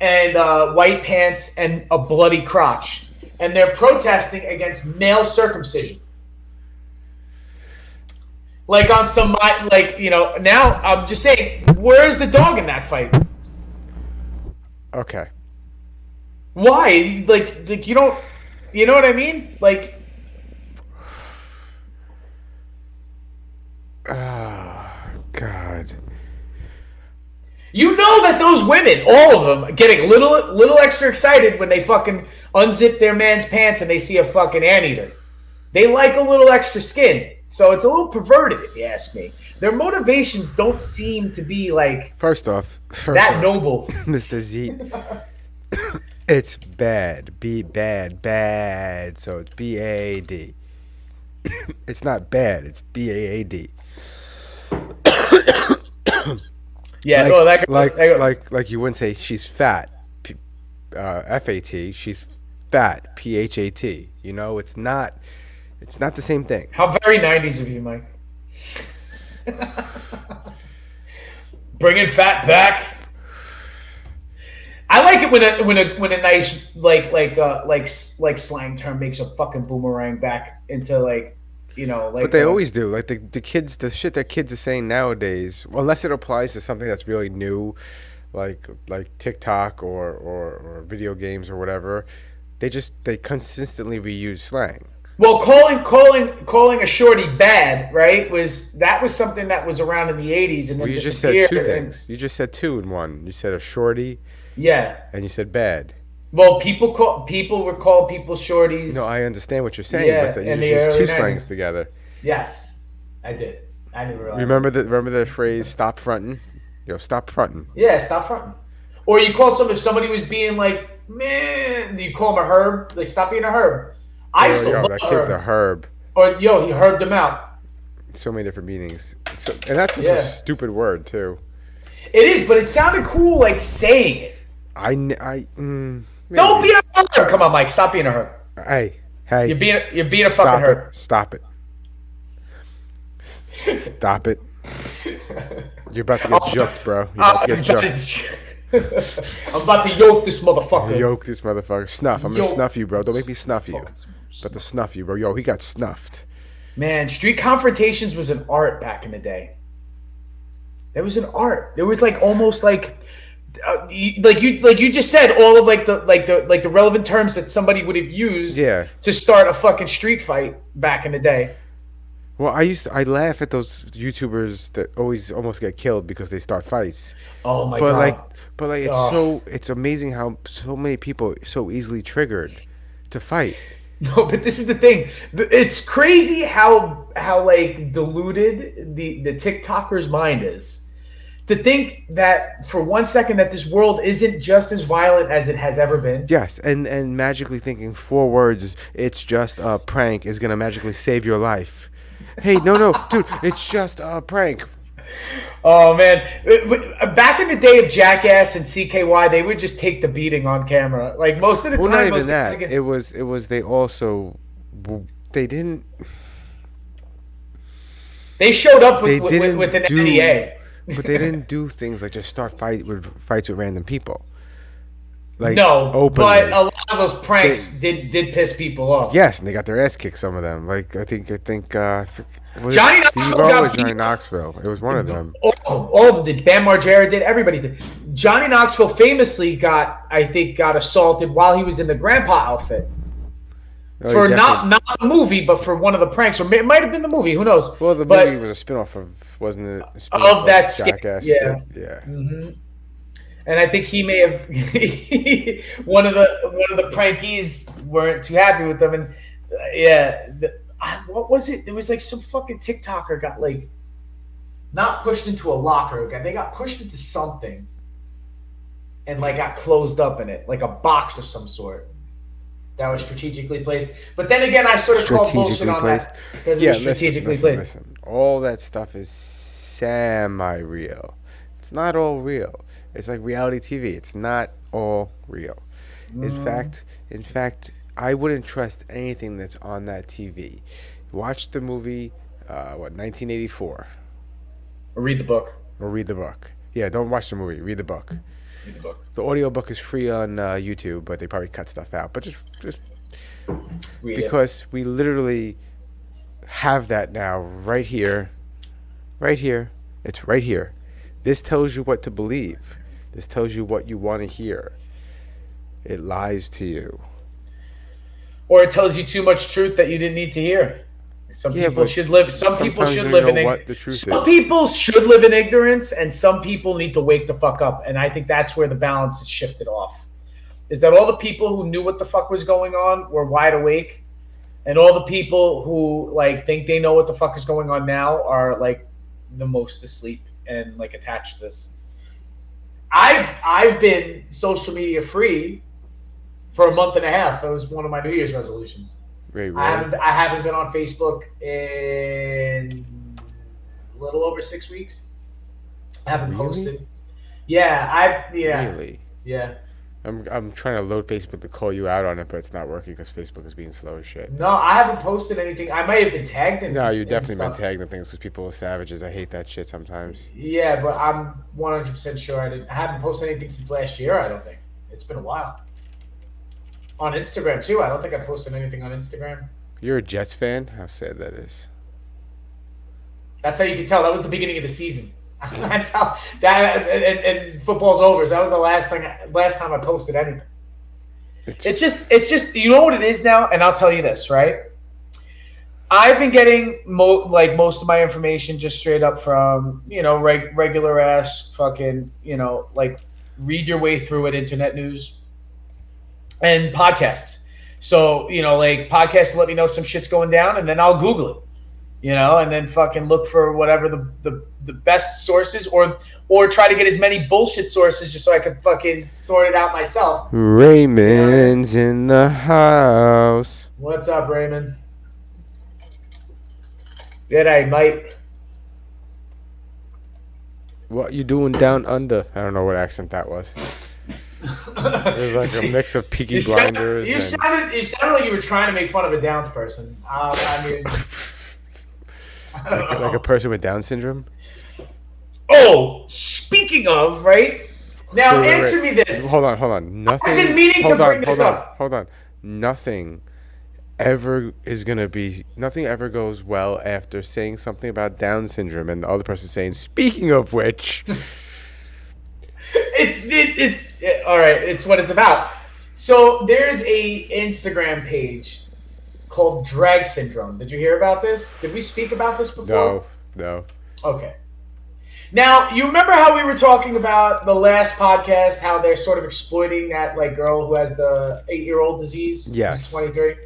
and white pants and a bloody crotch. And they're protesting against male circumcision. Like on some, now I'm just saying, where's the dog in that fight? Okay. Why? Like you don't, you know what I mean? Like, oh, God. You know that those women, all of them, are getting a little extra excited when they fucking unzip their man's pants and they see a fucking anteater. They like a little extra skin. So it's a little perverted, if you ask me. Their motivations don't seem to be like First off, noble. Mr. Z, it's bad. Bad. So it's BAD. It's not bad. It's BAAD. Yeah, like you wouldn't say she's fat, FAT. She's fat, PHAT. It's not. It's not the same thing. How very 90s of you, Mike. Bringing fat back. I like it when a nice like slang term makes a fucking boomerang back into But they always do. Like the kids, the shit that kids are saying nowadays, unless it applies to something that's really new, like TikTok or video games or whatever, they consistently reuse slang. Well, calling a shorty bad, right? Was something that was around in the 80s and then you just disappeared. said 2 things. You just said 2 in one. You said a shorty. Yeah. And you said bad. Well, people were called people shorties. No, I understand what you're saying, but you just used 2 slangs together. Yes, I did. I didn't realize. Remember the phrase "stop fronting"? Stop fronting. Yeah, stop fronting. Or you call if somebody was being like, man, you call them a herb. Like, stop being a herb. I used to love that kid's a herb. Or he herbed them out. so many different meanings. And that's such a stupid word too. It is, but it sounded cool, like saying it. Maybe. Don't be a herd. Come on, Mike. Stop being a herd. Hey. You're being a fucking herd. Stop it. Stop it. You're about to get joked, bro. You're about to get joked. I'm about to yoke this motherfucker. Yoke this motherfucker. Snuff. I'm gonna snuff you, bro. Don't make me snuff you. About to snuff you, bro. Yo, he got snuffed. Man, street confrontations was an art back in the day. There was an art. There was like almost like you just said, all of the relevant terms that somebody would have used to start a fucking street fight back in the day. Well, I laugh at those YouTubers that always almost get killed because they start fights. Oh my god! But it's amazing how so many people are so easily triggered to fight. No, but this is the thing. It's crazy how like diluted the TikToker's mind is. To think that for 1 second that this world isn't just as violent as it has ever been. Yes, and magically thinking 4 words, it's just a prank, is gonna magically save your life. Hey, no, dude, it's just a prank. Oh man, back in the day of Jackass and CKY, they would just take the beating on camera. Like most of the time, not even that. It was they also they didn't. They showed up with an NDA. But they didn't do things like just start fights with random people. Like no, openly. But a lot of those pranks did piss people off. Yes, and they got their ass kicked. Some of them, like I think was Johnny Knoxville or Johnny Knoxville. It was one of them. All of them did. Bam Margera did. Everybody did. Johnny Knoxville famously got assaulted while he was in the grandpa outfit. For not the movie, but for one of the pranks, or it might have been the movie. Who knows? Well, the movie was a spinoff of, wasn't it? Of that Jackass. Yeah. Mm-hmm. And I think he may have one of the prankies weren't too happy with them, and what was it? It was like some fucking TikToker got like not pushed into a locker. They got pushed into something, and like got closed up in it, like a box of some sort. That was strategically placed. But then again, I sort of called bullshit on that because it was strategically placed. Listen. All that stuff is semi-real. It's not all real. It's like reality TV. It's not all real. In fact, I wouldn't trust anything that's on that TV. Watch the movie, 1984. Or read the book. Yeah, don't watch the movie. Read the book. The audiobook is free on YouTube, but they probably cut stuff out. But just because we literally have that now right here. It's right here. This tells you what to believe. This tells you what you want to hear. It lies to you. Or it tells you too much truth that you didn't need to hear. Some people should live in ignorance, and some people need to wake the fuck up. And I think that's where the balance is shifted off. Is that all the people who knew what the fuck was going on were wide awake, and all the people who like think they know what the fuck is going on now are like the most asleep and like attached to this. I've been social media free for a month and a half. That was one of my New Year's resolutions. Wait, really? I haven't been on Facebook in a little over 6 weeks. I haven't posted. Yeah, Really? Yeah. I'm trying to load Facebook to call you out on it, but it's not working because Facebook is being slow as shit. No, I haven't posted anything. I might have been tagged in. No, you definitely been tagged in things because people are savages. I hate that shit sometimes. Yeah, but I'm 100% sure I haven't posted anything since last year. I don't think it's been a while. On Instagram too. I don't think I posted anything on Instagram. You're a Jets fan? How sad that is. That's how you can tell. That was the beginning of the season. That's how that and football's over. So that was the last time I posted anything. It's just you know what it is now, and I'll tell you this, right? I've been getting most of my information just straight up from regular ass fucking like read your way through it internet news. And podcasts. So, like podcasts let me know some shit's going down, and then I'll Google it. And then fucking look for whatever the best sources or try to get as many bullshit sources just so I can fucking sort it out myself. Raymond's in the house. What's up, Raymond? That I might. What you doing down under? I don't know what accent that was. It was like a mix of Peaky Blinders. You sounded like you were trying to make fun of a Downs person. I mean, like a person with Down syndrome. oh, speaking of, right now, answer me this. Hold on. Nothing. I've been meaning to bring this up. Hold on. Nothing ever goes well after saying something about Down syndrome and the other person saying, "Speaking of which." It's all right. It's what it's about. So there's a Instagram page called Drag Syndrome. Did you hear about this? Did we speak about this before? No. Okay. Now, you remember how we were talking about the last podcast, how they're sort of exploiting that like girl who has the 8-year-old disease? Yes. Who's 23.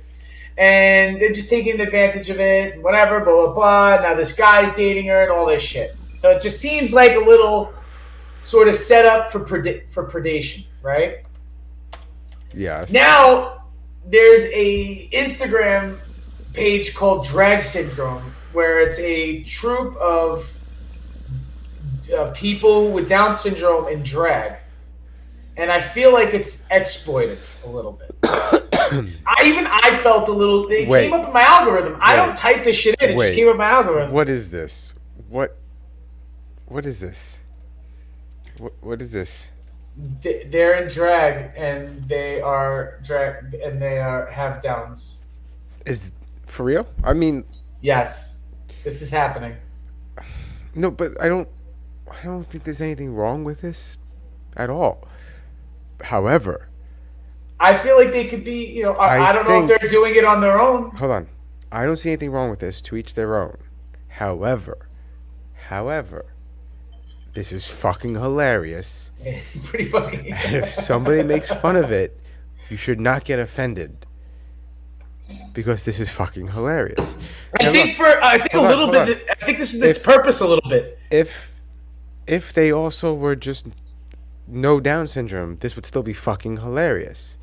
And they're just taking advantage of it, and whatever, blah, blah, blah. Now this guy's dating her and all this shit. So it just seems like a little sort of set up for predation, right? Yes. Now, there's a Instagram page called Drag Syndrome, where it's a troupe of people with Down syndrome in drag, and I feel like it's exploitive a little bit. I felt a little. It came up in my algorithm. I don't type this shit in; it just came up in my algorithm. What is this? What is this? What is this? They're in drag, and they are have Downs. Is for real? I mean, yes, this is happening. No, but I don't think there's anything wrong with this at all. However, I feel like they could be, I don't know if they're doing it on their own. Hold on. I don't see anything wrong with this. To each their own. However, this is fucking hilarious. It's pretty funny. And if somebody makes fun of it, you should not get offended. Because this is fucking hilarious. I think this is its purpose a little bit. If they also were just no Down syndrome, this would still be fucking hilarious.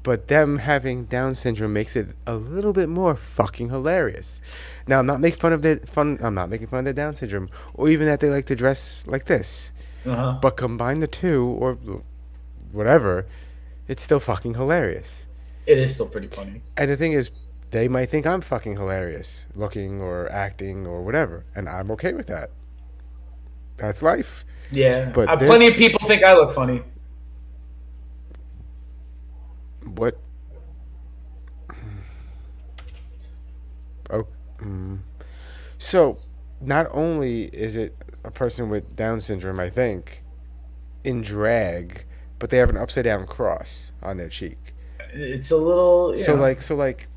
But them having Down syndrome makes it a little bit more fucking hilarious. Now, I'm not making fun of their Down syndrome, or even that they like to dress like this. Uh-huh. But combine the two, or whatever, it's still fucking hilarious. It is still pretty funny. And the thing is, they might think I'm fucking hilarious, looking or acting or whatever, and I'm okay with that. That's life. Yeah, but plenty of people think I look funny. What? Oh, so not only is it a person with Down syndrome, I think, in drag, but they have an upside down cross on their cheek. It's a little. So like,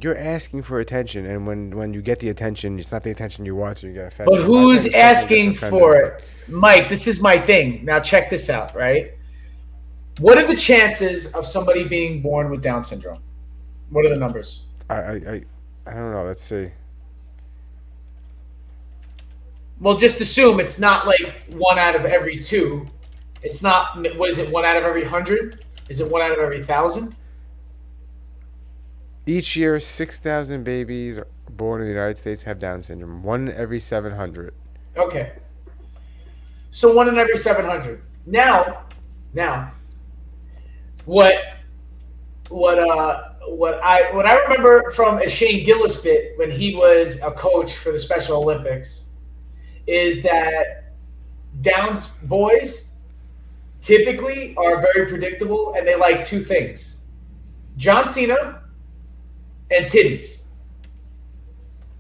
you're asking for attention, and when you get the attention, it's not the attention you want, so you get offended. But who's asking for it? Mike, this is my thing. Now check this out, right? What are the chances of somebody being born with Down syndrome? What are the numbers? I don't know. Let's see. Well, just assume it's not like 1 out of every 2. It's not. What is it? 1 out of every 100? Is it 1 out of every 1,000? Each year, 6,000 babies born in the United States have Down syndrome. 1 in every 700. Okay. So 1 in every 700. Now, what I remember from a Shane Gillis bit when he was a coach for the Special Olympics is that Downs boys typically are very predictable, and they like 2 things: John Cena and titties.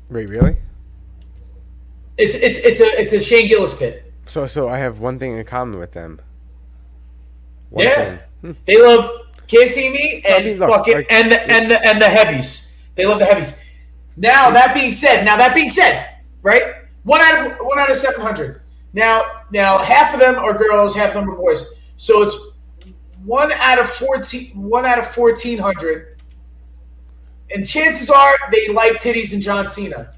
Wait, really? It's a Shane Gillis bit. So I have one thing in common with them. They love Can't See Me and and the heavies. They love the heavies. Now that being said, right? 1 out of 700. Now half of them are girls, half of them are boys. So it's 1 out of 1,400. And chances are they like titties and John Cena.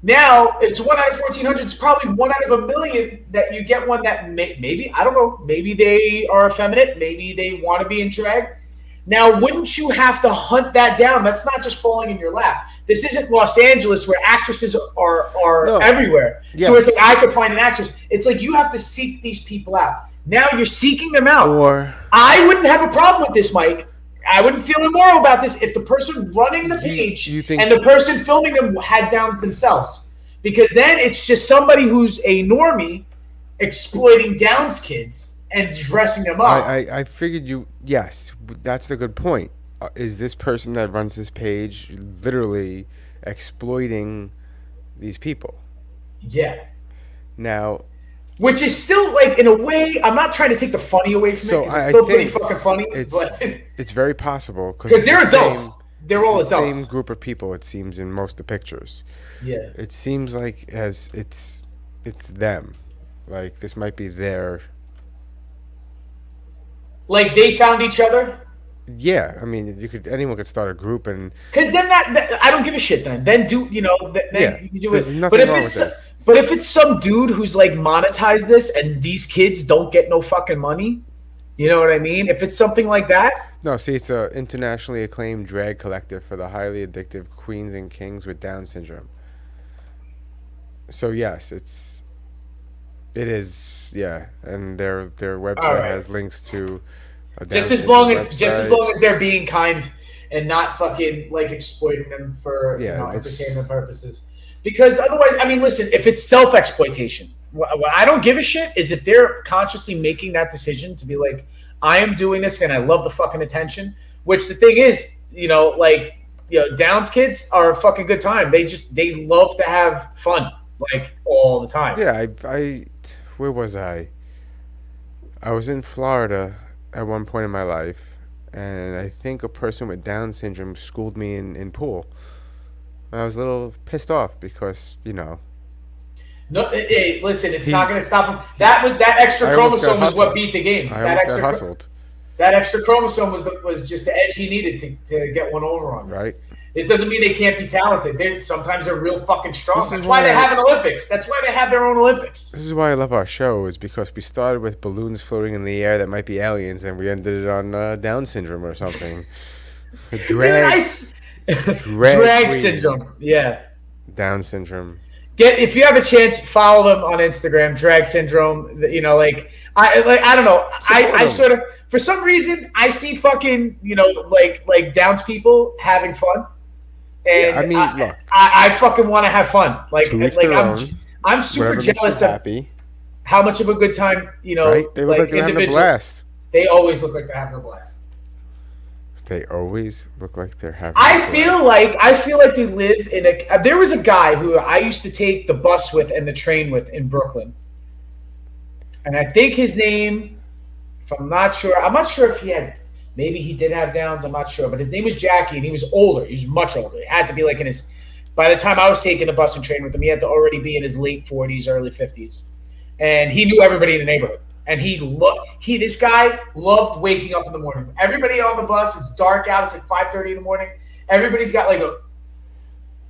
Now, it's 1 out of 1,400. It's probably 1 out of 1,000,000 that you get one that maybe, I don't know, maybe they are effeminate. Maybe they want to be in drag. Now, wouldn't you have to hunt that down? That's not just falling in your lap. This isn't Los Angeles where actresses are No. everywhere. Yes. So it's like I could find an actress. It's like you have to seek these people out. Now you're seeking them out. Or I wouldn't have a problem with this, Mike. I wouldn't feel immoral about this if the person running the page you think- and the person filming them had Downs themselves. Because then it's just somebody who's a normie exploiting Downs kids and dressing them up. I figured you. Yes, that's the good point. Is this person that runs this page literally exploiting these people? Yeah. Now, Which is still, like, in a way, I'm not trying to take the funny away from it, because it's I still pretty think fucking funny. It's But it's very possible because they're adults. They're all the adults. same group of people. It seems in most of the pictures. Yeah. It seems like as it's them. Like this might be their. Like, they found each other. Yeah, I mean, anyone could start a group and Because then that I don't give a shit. Then do then Yeah, you do there's it. nothing But if wrong it's with this. but if it's some dude who's like monetized this and these kids don't get no fucking money, you know what I mean? If it's something like that, no. See, it's a internationally acclaimed drag collective for the highly addictive queens and kings with Down syndrome. So yes, it is. Yeah, and their website All right. has links to. A Down just as syndrome long website. as they're being kind and not fucking like exploiting them for Yeah, it looks- entertainment purposes. Because otherwise, I mean, listen, if it's self-exploitation, what I don't give a shit is if they're consciously making that decision to be like, I am doing this and I love the fucking attention. Which the thing is, Downs kids are a fucking good time. They love to have fun like all the time. Yeah, I where was I? I was in Florida at one point in my life, and I think a person with Down syndrome schooled me in pool. And I was a little pissed off because, No, hey, listen, it's not going to stop him. That extra I almost got chromosome was what hustled. beat the game. I That almost extra got hustled, That extra chromosome was just the edge he needed to get one over on. right? It doesn't mean they can't be talented. Sometimes they're real fucking strong. This is That's why why they I- have an Olympics. That's why they have their own Olympics. This is why I love our show, is because we started with balloons floating in the air that might be aliens, and we ended it on Down syndrome or something. Drag Drag queen. syndrome. Yeah. Down syndrome. If you have a chance, follow them on Instagram. Drag syndrome. I don't know. I them. sort of, for some reason, I see fucking like Downs people having fun. And Yeah, I mean, look. I fucking want to have fun. Like To each their own. I'm super Whatever makes you jealous of happy, how much of a good time right? They look like they're having a individuals- blast. They always look like they're having a blast. They always look like they're having. I a blast. feel like they live in a. There was a guy who I used to take the bus with and the train with in Brooklyn, and I think his name, I'm not sure if he had. Maybe he did have Downs. I'm not sure, but his name was Jackie, and he was older. He was much older. He had to be like in his. By the time I was taking the bus and train with him, he had to already be in his late 40s, early 50s, and he knew everybody in the neighborhood. And this guy loved waking up in the morning. Everybody on the bus, it's dark out. It's like 5:30 in the morning. Everybody's got like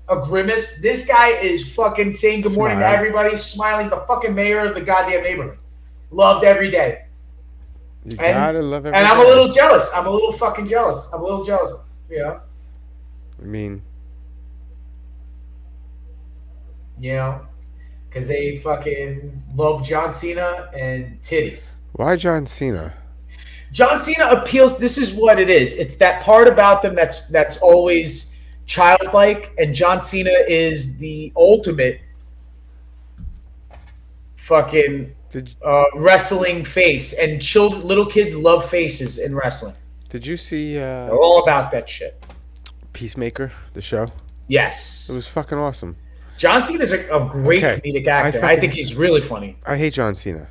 a grimace. This guy is fucking saying good morning to Smile. everybody, smiling. The fucking mayor of the goddamn neighborhood. Loved every day. You gotta love every And I'm a day. little jealous. I'm a little fucking jealous. I'm a little jealous. I mean, Because they fucking love John Cena and titties. why John Cena? John Cena appeals. This is what it is. It's that part about them that's always childlike, and John Cena is the ultimate fucking Did wrestling face, and little kids love faces in wrestling. Did you see They're all about that shit. Peacemaker, the show? Yes, It was fucking awesome. John Cena is a great Okay. comedic actor. I think he's really funny. I hate John Cena.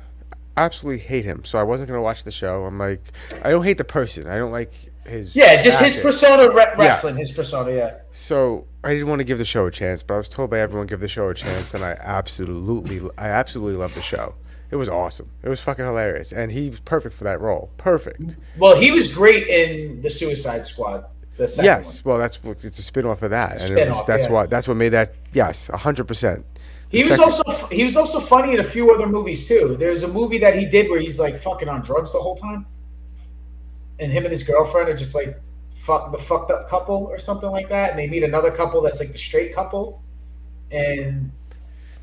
Absolutely hate him. So I wasn't gonna watch the show. I'm like, I don't hate the person. I don't like his. Yeah, just his acting. persona, wrestling. His persona, yeah. So I didn't want to give the show a chance, but I was told by everyone give the show a chance, and I absolutely loved the show. It was awesome. It was fucking hilarious, and he was perfect for that role. Perfect. Well, he was great in the Suicide Squad. The second Yes. one. Well, it's a spin off of that, and Spin-off, that's what made that. Yes, 100%. He was also funny in a few other movies too. There's a movie that he did where he's like fucking on drugs the whole time. and him and his girlfriend are just like fucked up couple or something like that, and they meet another couple that's like the straight couple, and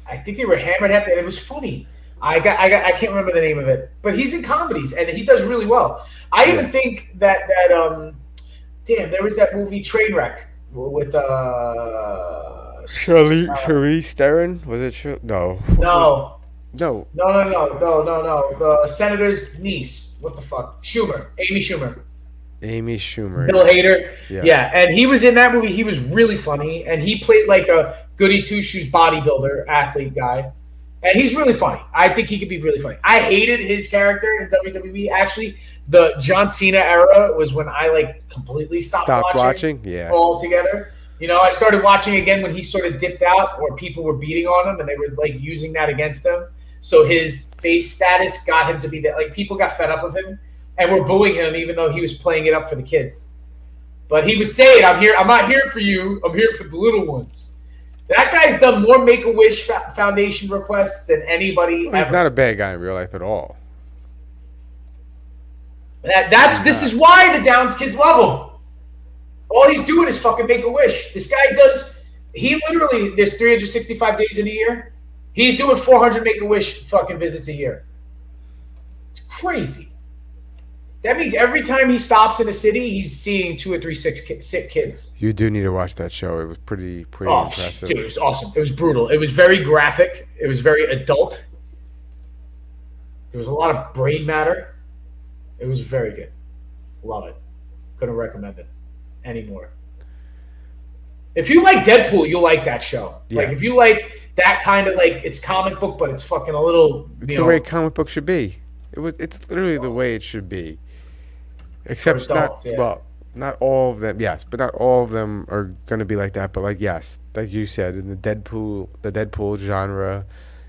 I think they were hammered after, and it was funny. I can't remember the name of it, but he's in comedies and he does really well. I even think that damn, there was that movie Trainwreck with Charlize Theron? Was it? No. no. No. No. The senator's niece. What the fuck? Amy Schumer. Amy Schumer. Bill Hader. Yes. Yeah, and he was in that movie. He was really funny, and he played like a goody two shoes bodybuilder athlete guy, and he's really funny. I think he could be really funny. I hated his character in WWE. Actually, the John Cena era was when I like completely stopped watching. Yeah, altogether. You know, I started watching again when he sort of dipped out, or people were beating on him, and they were like using that against him. So his face status got him to be that. Like people got fed up with him and were booing him, even though he was playing it up for the kids. But he would say it, I'm here. I'm not here for you. I'm here for the little ones. That guy's done more Make-A-Wish Foundation requests than anybody He's ever. not a bad guy in real life at all. This is why the Downs kids love him. All he's doing is fucking Make-A-Wish. This guy literally, there's 365 days in a year. He's doing 400 Make-A-Wish fucking visits a year. It's crazy. That means every time he stops in a city, he's seeing 2 or 3 sick kids. You do need to watch that show. It was pretty impressive. Dude, it was awesome. It was brutal. It was very graphic. It was very adult. There was a lot of brain matter. It was very good. Love it. Couldn't recommend it anymore. If you like Deadpool, you'll like that show. Yeah. Like if you like that kind of like it's comic book, but it's fucking a little. It's the way a comic book should be. It's literally the way it should be. Except adults, not all of them. Yes, but not all of them are gonna be like that. But like yes, like you said, in the Deadpool genre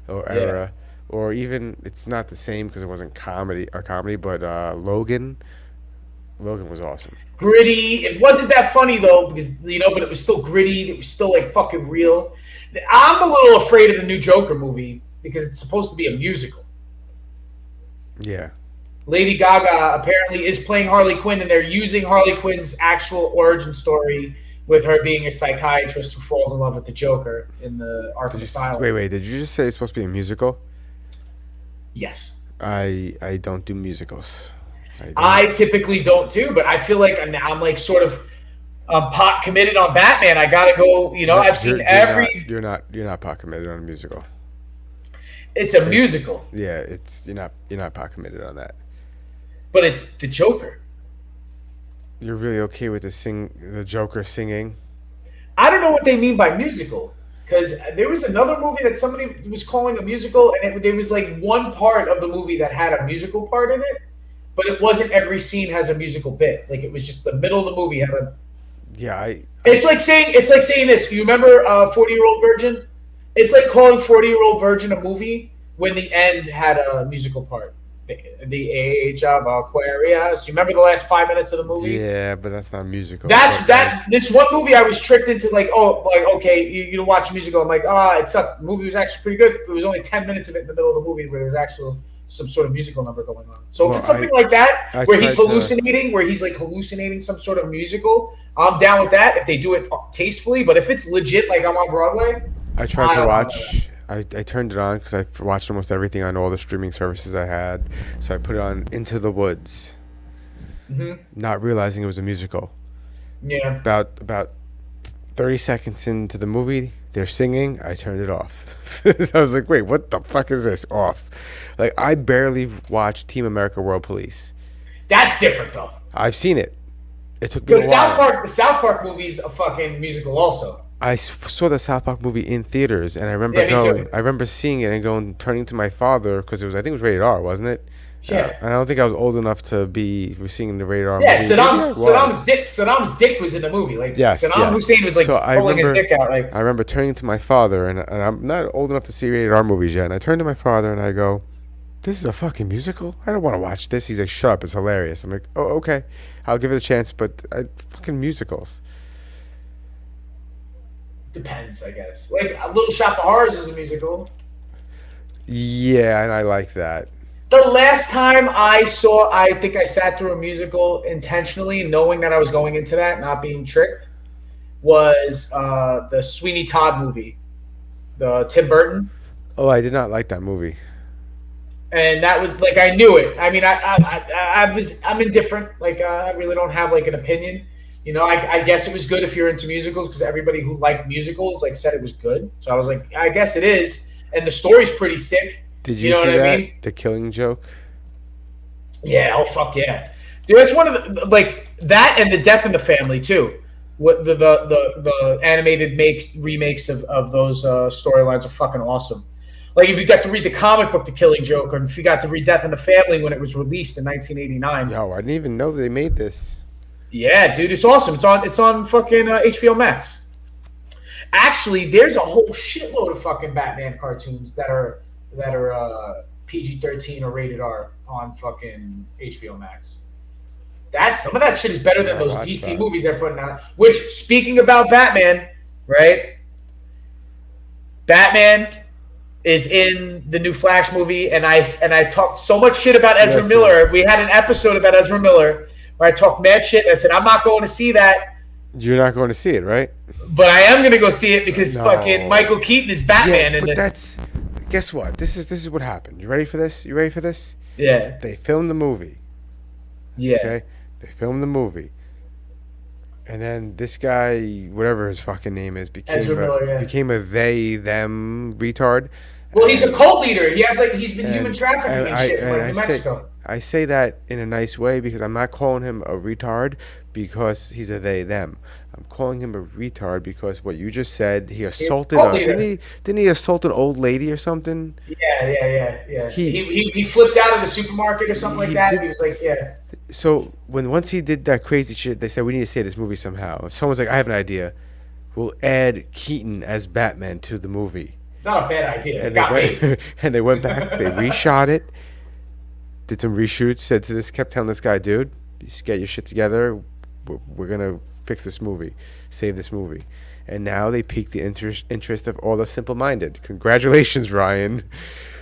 or era, or even it's not the same because it wasn't comedy, but Logan was awesome. Gritty. It wasn't that funny though, because but it was still gritty. It was still like fucking real. I'm a little afraid of the new Joker movie because it's supposed to be a musical. Yeah. Lady Gaga apparently is playing Harley Quinn, and they're using Harley Quinn's actual origin story with her being a psychiatrist who falls in love with the Joker in the Arkham Asylum. Wait, did you just say it's supposed to be a musical? Yes. I don't do musicals. I typically don't too, but I feel like I'm like sort of pot committed on Batman. I gotta go. I've seen every. You're not pot committed on a musical. It's a musical. Yeah, you're not pot committed on that. But it's the Joker. You're really okay with the Joker singing? I don't know what they mean by musical, because there was another movie that somebody was calling a musical, and there was like one part of the movie that had a musical part in it, but it wasn't every scene has a musical bit. Like it was just the middle of the movie had a. Yeah, It's like saying this. You remember 40-Year-Old Virgin? It's like calling 40-Year-Old Virgin a movie when the end had a musical part. The Age of Aquarius. You remember the last 5 minutes of the movie? Yeah, but that's not musical. This one movie I was tricked into okay, you watch a musical. I'm like, it sucked. The movie was actually pretty good. It was only 10 minutes of it in the middle of the movie where there's actually some sort of musical number going on. So if it's something like that, where he's hallucinating, where he's like hallucinating some sort of musical, I'm down with that if they do it tastefully. But if it's legit, like I'm on Broadway, I tried to watch. I turned it on because I watched almost everything on all the streaming services I had. So I put it on Into the Woods, not realizing it was a musical. Yeah. About 30 seconds into the movie, they're singing. I turned it off. I was like, wait, what the fuck is this? Off. Like, I barely watched Team America World Police. That's different, though. I've seen it. It took me a while. The South Park movie's a fucking musical also. I saw the South Park movie in theaters, and I remember I remember seeing it and turning to my father because I think it was rated R, wasn't it? Yeah. I don't think I was old enough to be seeing the rated R yeah, movie. Saddam's dick was in the movie. Like yes, Saddam Hussein was like pulling his dick out. Like I remember turning to my father, and I'm not old enough to see rated R movies yet. And I turned to my father and I go, "This is a fucking musical? I don't want to watch this." He's like, "Shut up! It's hilarious." I'm like, "Oh, okay, I'll give it a chance." But fucking musicals. Depends, I guess. Like Little Shop of Horrors is a musical. Yeah, and I like that. The last time I think I sat through a musical intentionally, knowing that I was going into that, not being tricked, was the Sweeney Todd movie, the Tim Burton. Oh, I did not like that movie. And that was like I knew it. I mean, I'm indifferent. Like I really don't have like an opinion. You know, I guess it was good if you're into musicals because everybody who liked musicals like said it was good. So I was like, I guess it is. And the story's pretty sick. Did you know see what that? I mean? The Killing Joke? Yeah. Oh fuck yeah, dude. That's one of the like that and the Death in the Family too. What the animated remakes of those storylines are fucking awesome. Like if you got to read the comic book, The Killing Joke, or if you got to read Death in the Family when it was released in 1989. Yo, I didn't even know they made this. Yeah, dude, it's awesome. It's on fucking HBO Max. Actually, there's a whole shitload of fucking Batman cartoons that are PG-13 or rated R on fucking HBO Max. Some of that shit is better than those DC movies they're putting out. Which, speaking about Batman, right? Batman is in the new Flash movie, and I talked so much shit about Ezra Miller. We had an episode about Ezra Miller where I talked mad shit. And I said I'm not going to see that. You're not going to see it, right? But I am going to go see it because fucking Michael Keaton is Batman in this. Guess what? This is what happened. You ready for this? Yeah. They filmed the movie. Yeah. Okay. They filmed the movie. And then this guy, whatever his fucking name is, became a they them retard. Well, he's a cult leader. He's been human trafficking and shit in New Mexico. I say that in a nice way because I'm not calling him a retard because he's a they them. I'm calling him a retard because what you just said, he assaulted didn't he assault an old lady or something? Yeah. He flipped out of the supermarket or something like that. He was like, yeah. So once he did that crazy shit, they said we need to save this movie somehow. Someone's like, I have an idea. We'll add Keaton as Batman to the movie. It's not a bad idea. And they went back, they reshot it, did some reshoots, kept telling this guy, dude, you should get your shit together. We're gonna fix this movie, save this movie. And now they piqued the interest of all the simple-minded. Congratulations, Ryan.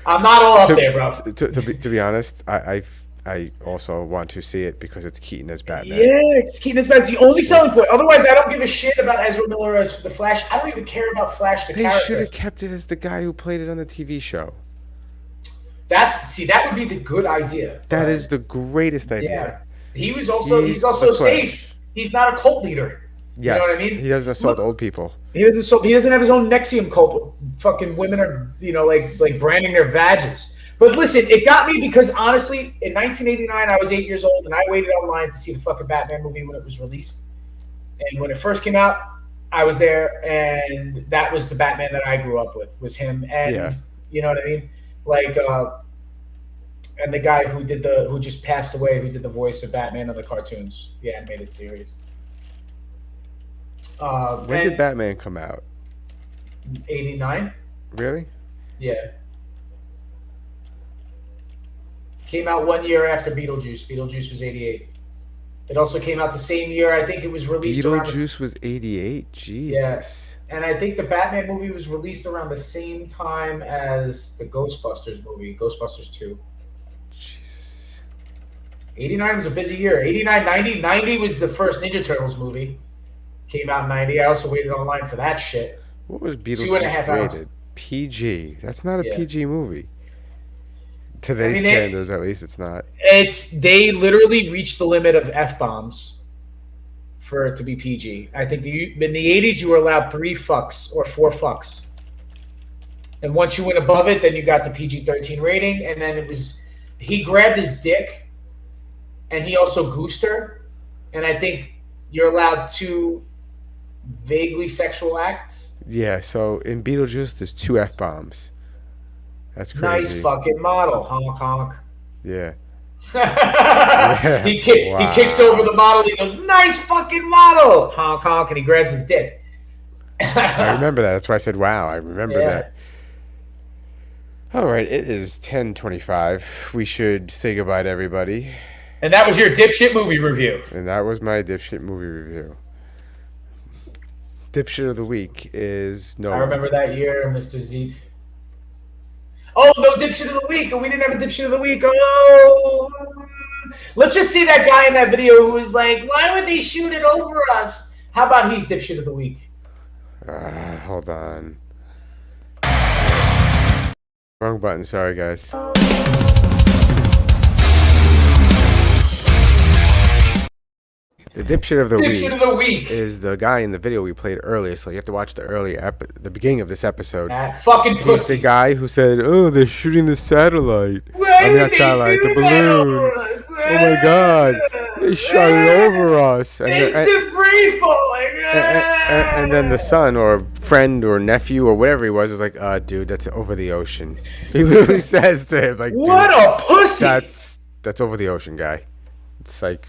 I'm not all up there, bro. To be honest, I also want to see it because it's Keaton as Batman. Yeah, it's Keaton as Batman. It's the only selling point. Otherwise, I don't give a shit about Ezra Miller as the Flash. I don't even care about Flash the character. They should have kept it as the guy who played it on the TV show. That would be the good idea. That is the greatest idea. Yeah. He's also safe. He's not a cult leader. Yes. You know what I mean? He doesn't assault old people. He doesn't have his own Nexium cult. Fucking women are, like branding their vages. But listen, it got me because honestly, in 1989, I was 8 years old and I waited online to see the fucking Batman movie when it was released. And when it first came out, I was there, and that was the Batman that I grew up with, was him. And you know what I mean? Like, and the guy who just passed away, who did the voice of Batman in the cartoons, the animated series. When did Batman come out? 89. Really? Yeah. Came out 1 year after Beetlejuice. Beetlejuice was 88. It also came out the same year. I think it was released Beetlejuice was 88? Jesus. Yes. And I think the Batman movie was released around the same time as the Ghostbusters movie, Ghostbusters 2. Jesus. 89 was a busy year. 89, 90. 90 was the first Ninja Turtles movie. Came out in 90. I also waited online for that shit. What was Beetlejuice 2.5 hours. rated? PG. That's not a PG movie. Today's standards, at least, it's not. They literally reached the limit of F-bombs for it to be PG. I think in the 80s, you were allowed 3 fucks or 4 fucks. And once you went above it, then you got the PG-13 rating. And then he grabbed his dick, and he also goosed her. And I think you're allowed 2 vaguely sexual acts. Yeah, so in Beetlejuice, there's 2 F-bombs. That's crazy. Nice fucking model, honk honk. Yeah. He kicks over the model. He goes, "Nice fucking model, honk honk," and he grabs his dick. I remember that. That's why I said, "Wow." I remember that. All right, it is 10:25. We should say goodbye to everybody. And that was your dipshit movie review. And that was my dipshit movie review. Dipshit of the week is no. I remember that year, Mr. Z. Oh, no dipshit of the week. We didn't have a dipshit of the week. Oh. Let's just see that guy in that video who was like, why would they shoot it over us? How about he's dipshit of the week? Hold on. Wrong button. Sorry, guys. The dipshit of the week is the guy in the video we played earlier. So you have to watch the beginning of this episode. That fucking He's pussy. the guy who said, "Oh, they're shooting the satellite. Why would not they satellite, do the that balloon. over us? Oh my God, they shot it over us." It's debris falling. And then the son or friend or nephew or whatever he was like, dude, that's over the ocean. He literally says to him, like, What dude, a pussy. that's over the ocean, guy. It's like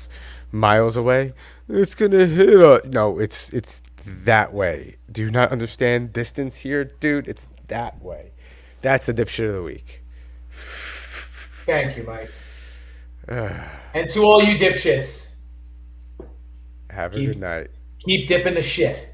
miles away. It's gonna hit us. No, it's that way. Do you not understand distance here, dude? It's that way. That's the dipshit of the week. Thank you, Mike. And to all you dipshits, Have a good night. keep dipping the shit.